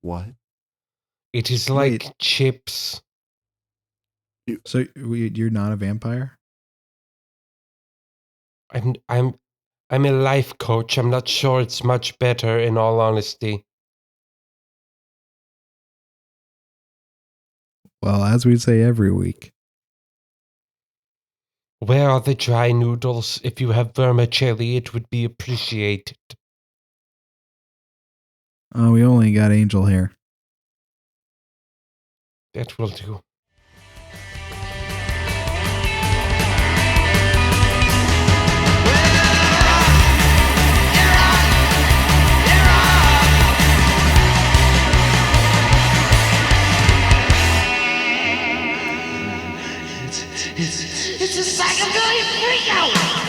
What? It is like chips. So you're not a vampire? I'm a life coach. I'm not sure it's much better, in all honesty. Well, as we say every week. Where are the dry noodles? If you have vermicelli, it would be appreciated. Oh, we only got Angel here. That will do. It's a psychobilly freakout!